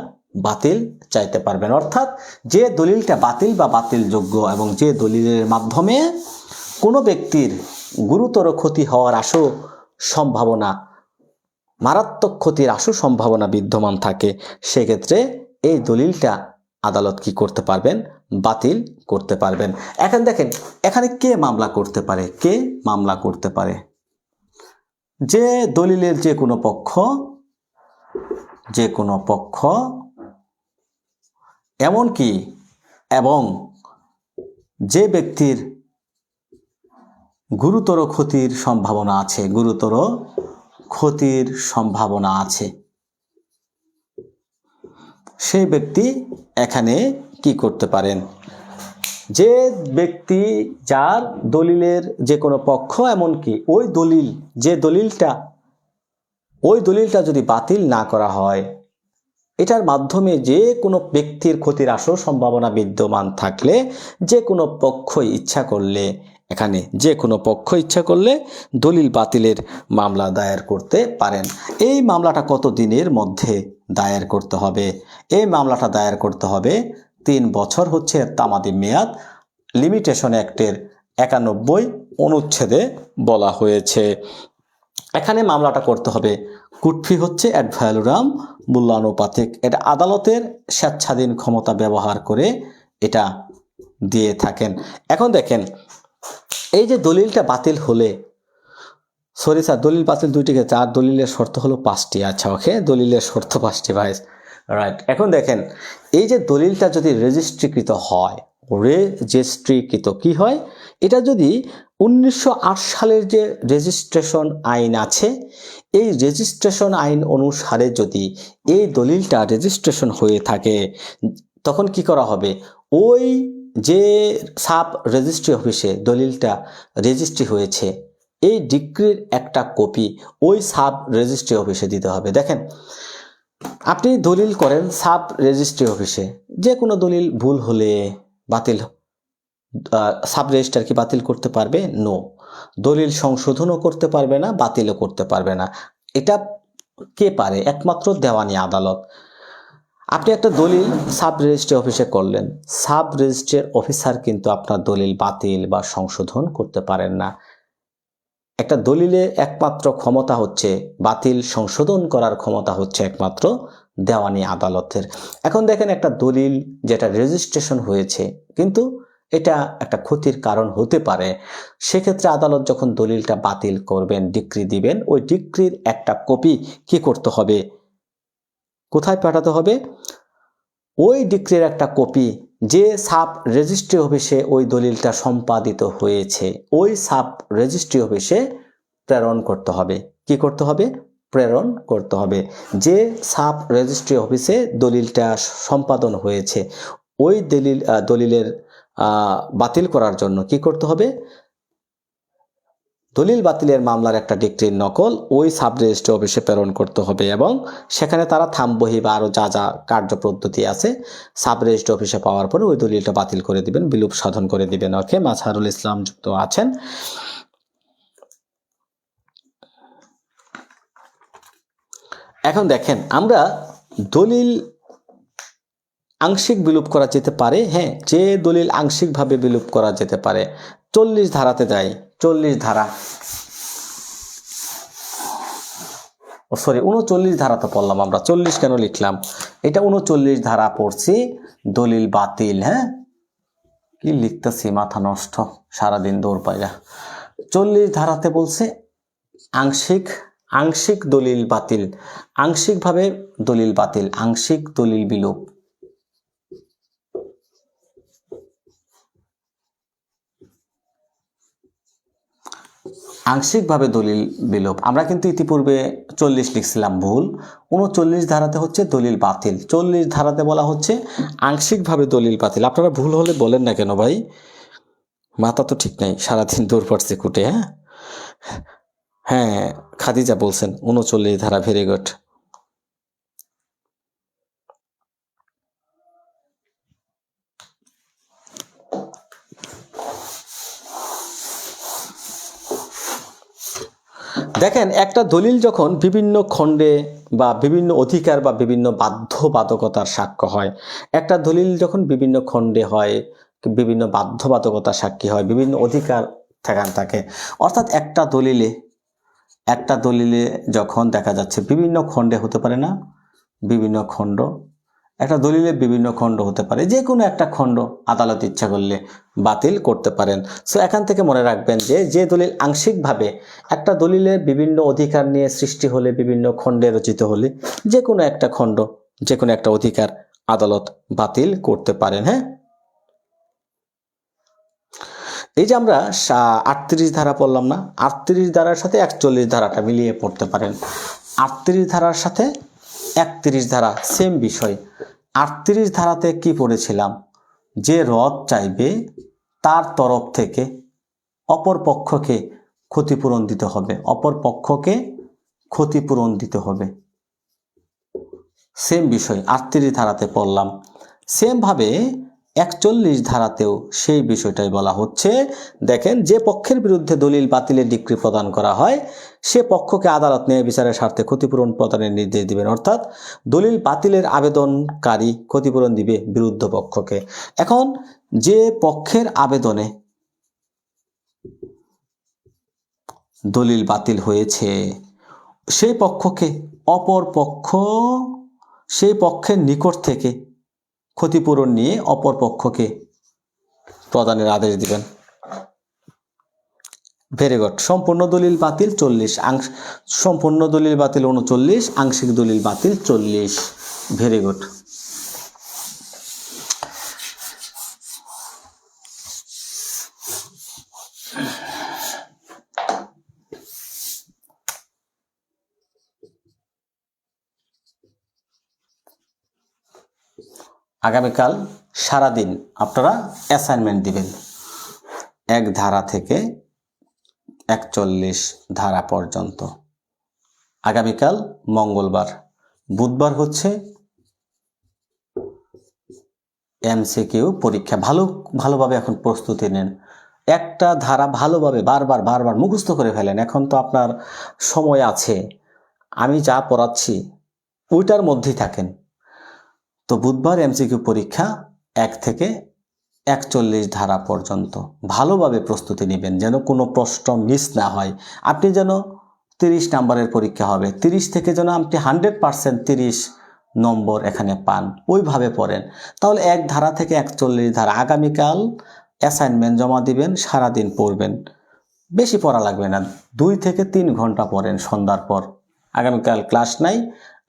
বাতিল চাইতে পারবেন। অর্থাৎ যে দলিলটা বাতিল বা বাতিলযোগ্য এবং যে দলিলের মাধ্যমে কোনো ব্যক্তির গুরুতর ক্ষতি হওয়ার আশু সম্ভাবনা, মারাত্মক ক্ষতির আশু সম্ভাবনা বিদ্যমান থাকে, সেক্ষেত্রে এই দলিলটা আদালত কি করতে পারবেন, বাতিল করতে পারবেন। এখন দেখেন এখানে কে মামলা করতে পারে, কে মামলা করতে পারে, যে দলিলের যে কোনো পক্ষ এমনকি এবং যে ব্যক্তির গুরুতর ক্ষতির সম্ভাবনা আছে, সেই ব্যক্তি এখানে কি করতে পারেন, যে ব্যক্তি যার দলিলের যে কোনো পক্ষ, এমনকি ওই দলিলটা যদি বাতিল না করা হয়, এটার মাধ্যমে যে কোনো ব্যক্তির ক্ষতির আশু সম্ভাবনা বিদ্যমান থাকলে যে কোনো পক্ষই ইচ্ছা করলে এখানে যে কোনো পক্ষ ইচ্ছা করলে দলিল বাতিলের মামলা দায়ের করতে পারেন। এই মামলাটা কত দিনের মধ্যে দায়ের করতে হবে? এই মামলাটা দায়ের করতে হবে 3 বছর হচ্ছে তামাদি মেয়াদ লিমিটেশন অ্যাক্টের 91 অনুচ্ছেদে বলা হয়েছে। এখানে মামলাটা করতে হবে, কোর্ট ফি হচ্ছে অ্যাড ভ্যালুরাম মূল্যানুপাতিক। এটা আদালতের স্বেচ্ছাধীন ক্ষমতা ব্যবহার করে এটা দিয়ে থাকেন। এখন দেখেন, এই যে দলিলটা বাতিল হলে, সরি স্যার, দলিল বাতিল 2টি ক্ষেত্রে, আর দলিলের শর্ত হলো 5টি। আচ্ছা ওকে, দলিলের শর্ত 5টি ভাইস, রাইট। এখন দেখেন, এই যে দলিলটা যদি রেজিস্ট্রিকৃত হয়, রেজিস্ট্রিকৃত কি হয়, এটা যদি 1908 সালের যে রেজিস্ট্রেশন আইন আছে, এই রেজিস্ট্রেশন আইন অনুসারে যদি এই দলিলটা রেজিস্ট্রেশন হয়ে থাকে, তখন কি করা হবে, ওই যে সাব রেজিস্ট্রি অফিসে দলিলটা রেজিস্ট্রি হয়েছে এই ডিক্রির একটা কপি ওই সাব রেজিস্ট্রি অফিসে দিতে হবে। দেখেন, আপনি দলিল করেন সাব রেজিস্ট্রি অফিসে, যে কোনো দলিল ভুল হলে বাতিল, সাব রেজিস্ট্রার কি বাতিল করতে পারবে? নো। দলিল সংশোধনও করতে পারবে না, বাতিলও করতে পারবে না। এটা কে পারে? একমাত্র দেওয়ানি আদালত। আপনি একটা দলিল সাব রেজিস্ট্রি অফিসে করলেন, সাব রেজিস্ট্রির অফিসার কিন্তু আপনার দলিল বাতিল বা সংশোধন করতে পারেন না। একটা দলিলে একমাত্র ক্ষমতা হচ্ছে, বাতিল সংশোধন করার ক্ষমতা হচ্ছে একমাত্র দেওয়ানি আদালতের। এখন দেখেন, একটা দলিল যেটা রেজিস্ট্রেশন হয়েছে কিন্তু এটা একটা ক্ষতির কারণ হতে পারে, সেক্ষেত্রে আদালত যখন দলিলটা বাতিল করবেন, ডিক্রি দিবেন, ওই ডিক্রির একটা কপি কি করতে হবে, কোথায় পাঠাতে হবে? ওই ডিক্রির একটা কপি যে সাব রেজিস্ট্রি অফিসে ওই দলিলটা সম্পাদিত হয়েছে ওই সাব রেজিস্ট্রি অফিসে প্রেরণ করতে হবে। কি করতে হবে? প্রেরণ করতে হবে। যে সাব রেজিস্ট্রি অফিসে দলিলটা সম্পাদন হয়েছে ওই দলিলের বাতিল করার জন্য কি করতে হবে? দলিল বাতিলের মামলার একটা ডিক্রির নকল ওই সাব রেজিস্ট্রি অফিসে প্রেরণ করতে হবে এবং সেখানে তারা থামবহি বা আরও যা যা কার্যপদ্ধতি আছে সাব রেজিস্ট্রি অফিসে পাওয়ার পরে ওই দলিলটা বাতিল করে দিবেন, বিলুপ সাধন করে দিবেন। ওকে, মাজহারুল ইসলাম যুক্ত আছেন। এখন দেখেন, আমরা দলিল আংশিক বিলুপ করা যেতে পারে। হ্যাঁ, যে দলিল আংশিকভাবে বিলুপ করা যেতে পারে 40 ধারাতে দেয়। 40 ধারা, সরি 39 ধারা তো পড়লাম আমরা, 40 কেন লিখলাম? এটা 39 ধারা পড়ছি, দলিল বাতিল। হ্যাঁ, কি লিখতেছি, মাথা নষ্ট, সারাদিন দৌড় পাইরা। 40 ধারাতে বলছে আংশিক দলিল বাতিল, আংশিকভাবে দলিল বাতিল, আংশিক দলিল বিলোপ। আংশিকভাবে দলিল বিলোপ, আমরা কিন্তু ইতিপূর্বে 40 লিখছিলাম, ভুল। 39 ধারাতে হচ্ছে দলিল বাতিল, 40 ধারাতে বলা হচ্ছে আংশিকভাবে দলিল বাতিল। আপনারা ভুল হলে বলেন না কেন ভাই, মাথা তো ঠিক নাই, সারাদিন দৌড় পড়ছে কুটে। হ্যাঁ হ্যাঁ, খাদিজা বলছেন 39 ধারা, ভেরি গুড। দেখেন, একটা দলিল যখন বিভিন্ন খণ্ডে বা বিভিন্ন অধিকার বা বিভিন্ন বাধ্যবাধকতার সাক্ষ্য হয়, একটা দলিল যখন বিভিন্ন খণ্ডে হয়, বিভিন্ন বাধ্যবাধকতার সাক্ষী হয়, বিভিন্ন অধিকার থাকে, অর্থাৎ একটা দলিলে যখন দেখা যাচ্ছে বিভিন্ন খণ্ডে হতে পারে না, বিভিন্ন খণ্ড, একটা দলিলে বিভিন্ন খণ্ড হতে পারে, যে কোনো একটা খণ্ড আদালত ইচ্ছা করলে বাতিল করতে পারেন। সো এখান থেকে মনে রাখবেন যে দলিল আংশিকভাবে, একটা দলিলে বিভিন্ন অধিকার নিয়ে সৃষ্টি হলে, বিভিন্ন খণ্ডে রচিত হলে, যে কোনো একটা খণ্ড, যে কোনো একটা অধিকার আদালত বাতিল করতে পারেন। হ্যাঁ, এই যে আমরা 38 ধারা পড়লাম না, 38 ধারার সাথে 41 ধারাটা মিলিয়ে পড়তে পারেন। 38 ধারার সাথে 31 ধারা সেম বিষয়। 38 ধারাতে কি পড়েছিলাম? যে রদ চাইবে তার তরফ থেকে অপর পক্ষকে ক্ষতিপূরণ দিতে হবে, অপর পক্ষকে ক্ষতিপূরণ দিতে হবে। সেম বিষয় 38 ধারাতে পড়লাম। সেম ভাবে 41 ধারাতেও সেই বিষয়টাই বলা হচ্ছে। দেখেন, যে পক্ষের বিরুদ্ধে দলিল বাতিলের ডিক্রি প্রদান করা হয় সে পক্ষকে আদালত ন্যায় বিচারের স্বার্থে ক্ষতিপূরণ প্রদানের নির্দেশ দিবেন। অর্থাৎ দলিল বাতিলের আবেদনকারী ক্ষতিপূরণ দিবে বিরুদ্ধ পক্ষকে। এখন যে পক্ষের আবেদনে দলিল বাতিল হয়েছে সেই পক্ষকে অপর পক্ষ সেই পক্ষের নিকট থেকে ক্ষতিপূরণ নিয়ে অপর পক্ষকে প্রদানের আদেশ দিবেন। Very good. সম্পূর্ণ দলিল বাতিল 40, সম্পূর্ণ দলিল বাতিল 39, আংশিক দলিল বাতিল 40। Very good. আগামীকাল সারাদিন আপনারা অ্যাসাইনমেন্ট দিবেন 1 ধারা থেকে 41 ধারা পর্যন্ত। আগামীকাল মঙ্গলবার, বুধবার হচ্ছে এমসিকিউ পরীক্ষা। ভালোভাবে এখন প্রস্তুতি নেন। একটা ধারা ভালোভাবে বারবার মুখস্থ করে ফেলেন। এখন তো আপনার সময় আছে, আমি যা পড়াচ্ছি ওইটার মধ্যেই থাকেন। তো বুধবার এমসিকিউ পরীক্ষা 1 থেকে 41 ধারা পর্যন্ত ভালোভাবে প্রস্তুতি নেবেন, যেন কোনো প্রশ্ন মিস না হয়। আপনি যেন 30 নাম্বারের পরীক্ষা হবে, 30 থেকে যেন আপনি 100% 30 নম্বর এখানে পান, ওইভাবে পড়েন। তাহলে 1 ধারা থেকে 41 ধারা। আগামীকাল অ্যাসাইনমেন্ট জমা দিবেন, সারাদিন পড়বেন, বেশি পড়া লাগবে না, 2 থেকে 3 ঘন্টা পড়েন সন্ধ্যার পর। আগামীকাল ক্লাস নাই,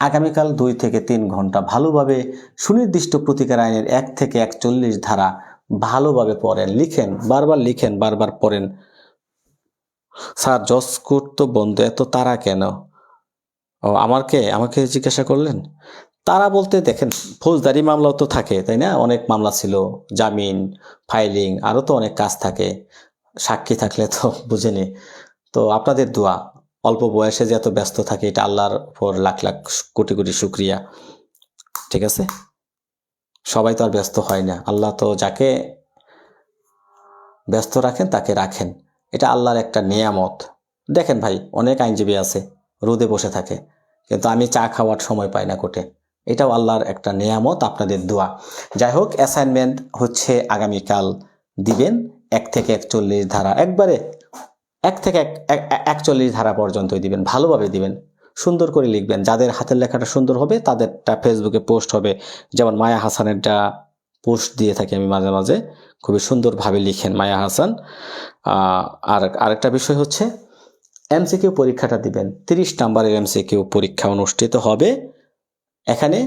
আগামীকাল 2 থেকে 3 ঘন্টা ভালোভাবে সুনির্দিষ্ট প্রতিকার আইনের 1 থেকে 41 ধারা ভালোভাবে পড়েন, লিখেন, বারবার পড়েন। স্যার জজ কোর্ট তো বন্ধ, এত তারা কেন? ও আমাকে জিজ্ঞাসা করলেন। তারা বলতে দেখেন, ফৌজদারি মামলাও তো থাকে, তাই না? অনেক মামলা ছিল, জামিন, ফাইলিং, আরও তো অনেক কাজ থাকে, সাক্ষী থাকলে তো বুঝেনি। তো আপনাদের দোয়া, অল্প বয়সে যে এত ব্যস্ত থাকে, এটা আল্লাহর উপর লাখ লাখ কোটি কোটি শুকরিয়া। ঠিক আছে, সবাই তো আর ব্যস্ত হয় না, আল্লাহ তো যাকে ব্যস্ত রাখেন তাকে রাখেন, এটা আল্লাহর একটা নিয়ামত। দেখেন ভাই, অনেক আইনজীবী আছে রোদে বসে থাকে, কিন্তু আমি চা খাওয়ার সময় পাই না কোর্টে, এটাও আল্লাহর একটা নিয়ামত, আপনাদের দোয়া। যাই হোক, অ্যাসাইনমেন্ট হচ্ছে আগামীকাল দিবেন 1 থেকে 41 ধারা, একবারে 1 থেকে 41 ধারা পর্যন্তই দিবেন, ভালোভাবে দিবেন, সুন্দর করে লিখবেন। যাদের হাতের লেখাটা সুন্দর হবে তাদেরটা ফেসবুকে পোস্ট হবে, যেমন মায়া হাসানেরটা পোস্ট দিয়ে থাকি আমি মাঝে মাঝে, খুবই সুন্দরভাবে লিখেন মায়া হাসান। আর আরেকটা বিষয় হচ্ছে এমসিকিউ পরীক্ষাটা দিবেন, 30 নাম্বারের এমসিকিউ পরীক্ষা অনুষ্ঠিত হবে। এখানে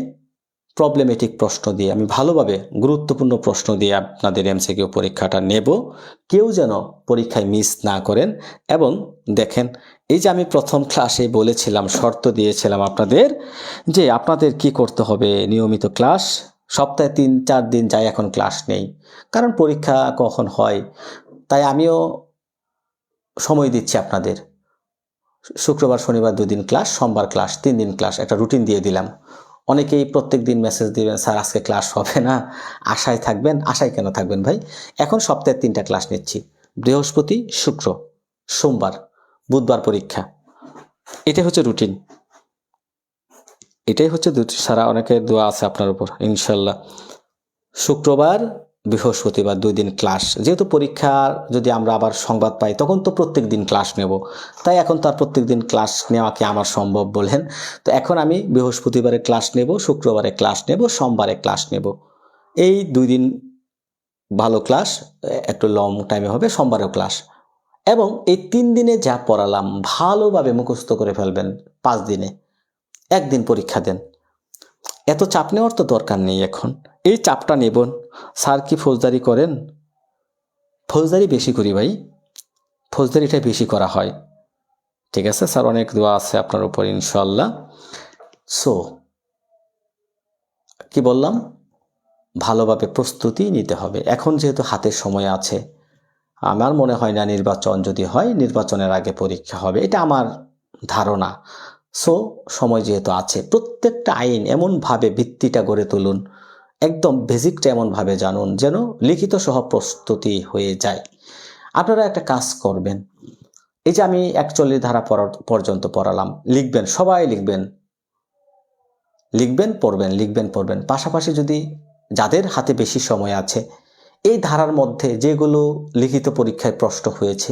প্রবলেমেটিক প্রশ্ন দিয়ে, আমি ভালোভাবে গুরুত্বপূর্ণ প্রশ্ন দিয়ে আপনাদের এমসিকিউ পরীক্ষাটা নেব, কেউ যেন পরীক্ষায় মিস না করেন। এবং দেখেন, এই যে আমি প্রথম ক্লাসে বলেছিলাম, শর্ত দিয়েছিলাম আপনাদের, যে আপনাদের কি করতে হবে, নিয়মিত ক্লাস, সপ্তাহে 3-4 দিন যাই এখন ক্লাস নেই, কারণ পরীক্ষা কখন হয়। তাই আমিও সময় দিচ্ছি আপনাদের, শুক্রবার শনিবার 2 দিন ক্লাস, সোমবার ক্লাস, 3 দিন ক্লাস, একটা রুটিন দিয়ে দিলাম। অনেকেই প্রত্যেক দিন মেসেজ দিবেন, স্যার আজকে ক্লাস হবে না, আশায় থাকবেন। আশায় কেন থাকবেন ভাই, এখন সপ্তাহে 3টা ক্লাস নিচ্ছি, বৃহস্পতি, শুক্র, সোমবার, বুধবার পরীক্ষা। এটাই হচ্ছে রুটিন, এটাই হচ্ছে সারা। অনেকের দোয়া আছে আপনার উপর ইনশাল্লাহ। শুক্রবার, বৃহস্পতিবার 2 দিন ক্লাস, যেহেতু পরীক্ষার যদি আমরা আবার সংবাদ পাই তখন তো প্রত্যেক দিন ক্লাস নেব, তাই এখন তার প্রত্যেক দিন ক্লাস নেওয়া কি আমার সম্ভব বলেন? তো এখন আমি বৃহস্পতিবারে ক্লাস নেব, শুক্রবারে ক্লাস নেব, সোমবারে ক্লাস নেব, এই 2 দিন ভালো ক্লাস, একটু লং টাইমে হবে, সোমবারেও ক্লাস। এবং এই 3 দিনে যা পড়ালাম ভালোভাবে মুখস্থ করে ফেলবেন 5 দিনে। 1 দিন পরীক্ষা দেন, এত চাপ নেওয়ার তো দরকার নেই এখন। এই চাপটা নেবেন। স্যার কি ফৌজদারি করেন? ফৌজদারি বেশি করি ভাই, ফৌজদারিটা বেশি করা হয়। ঠিক আছে স্যার, অনেক দোয়া আছে আপনার উপর ইনশাল্লাহ। সো কি বললাম, ভালোভাবে প্রস্তুতি নিতে হবে। এখন যেহেতু হাতের সময় আছে, আমার মনে হয় না নির্বাচন যদি হয় নির্বাচনের আগে পরীক্ষা হবে, এটা আমার ধারণা। সো সময় যেহেতু আছে, প্রত্যেকটা আইন এমনভাবে ভিত্তিটা গড়ে তুলুন, একদম বেসিকটা এমনভাবে জানুন যেন লিখিত সহ প্রস্তুতি হয়ে যায়। আপনারা একটা কাজ করবেন, এই যে আমি 41 ধারা পর্যন্ত পড়ালাম, লিখবেন, সবাই লিখবেন, লিখবেন পড়বেন, লিখবেন পড়বেন। পাশাপাশি যদি যাদের হাতে বেশি সময় আছে, এই ধারার মধ্যে যেগুলো লিখিত পরীক্ষায় প্রশ্ন হয়েছে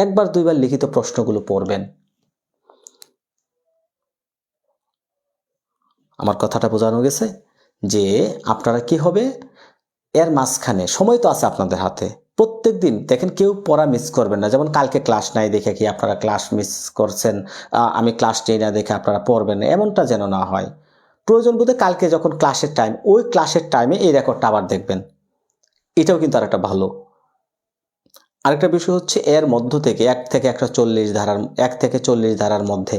একবার দুইবার লিখিত প্রশ্নগুলো পড়বেন। আমার কথাটা বোঝানো গেছে? যে আপনারা কি হবে, এর মাঝখানে সময় তো আছে আপনাদের হাতে, প্রত্যেক দিন দেখেন কেউ পড়া মিস করবেন না। যেমন কালকে ক্লাস নাই দেখে কি আপনারা ক্লাস মিস করছেন, আমি ক্লাস নেই না দেখে আপনারা পড়বেন না, এমনটা যেন না হয়। প্রয়োজন বোধে কালকে যখন ক্লাসের টাইম, ওই ক্লাসের টাইমে এই রেকর্ডটা আবার দেখবেন, এটাও কিন্তু আরেকটা ভালো। আরেকটা বিষয় হচ্ছে এর মধ্য থেকে 1 থেকে 40 ধারার মধ্যে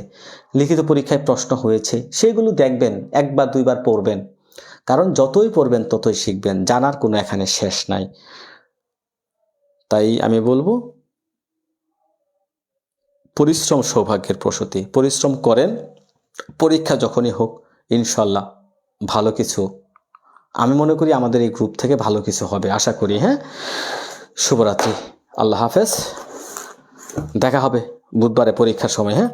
লিখিত পরীক্ষায় প্রশ্ন হয়েছে, সেগুলো দেখবেন, একবার দুইবার পড়বেন। কারণ যতই পড়বেন ততই শিখবেন, জানার কোনো এখানে শেষ নাই। তাই আমি বলবো, পরিশ্রম সৌভাগ্যের প্রসূতি। পরিশ্রম করেন, পরীক্ষা যখনই হোক ইনশাল্লাহ ভালো কিছু, আমি মনে করি আমাদের এই গ্রুপ থেকে ভালো কিছু হবে, আশা করি। হ্যাঁ, শুভরাত্রি, আল্লাহ হাফেজ, দেখা হবে বুধবারে পরীক্ষার সময়। হ্যাঁ।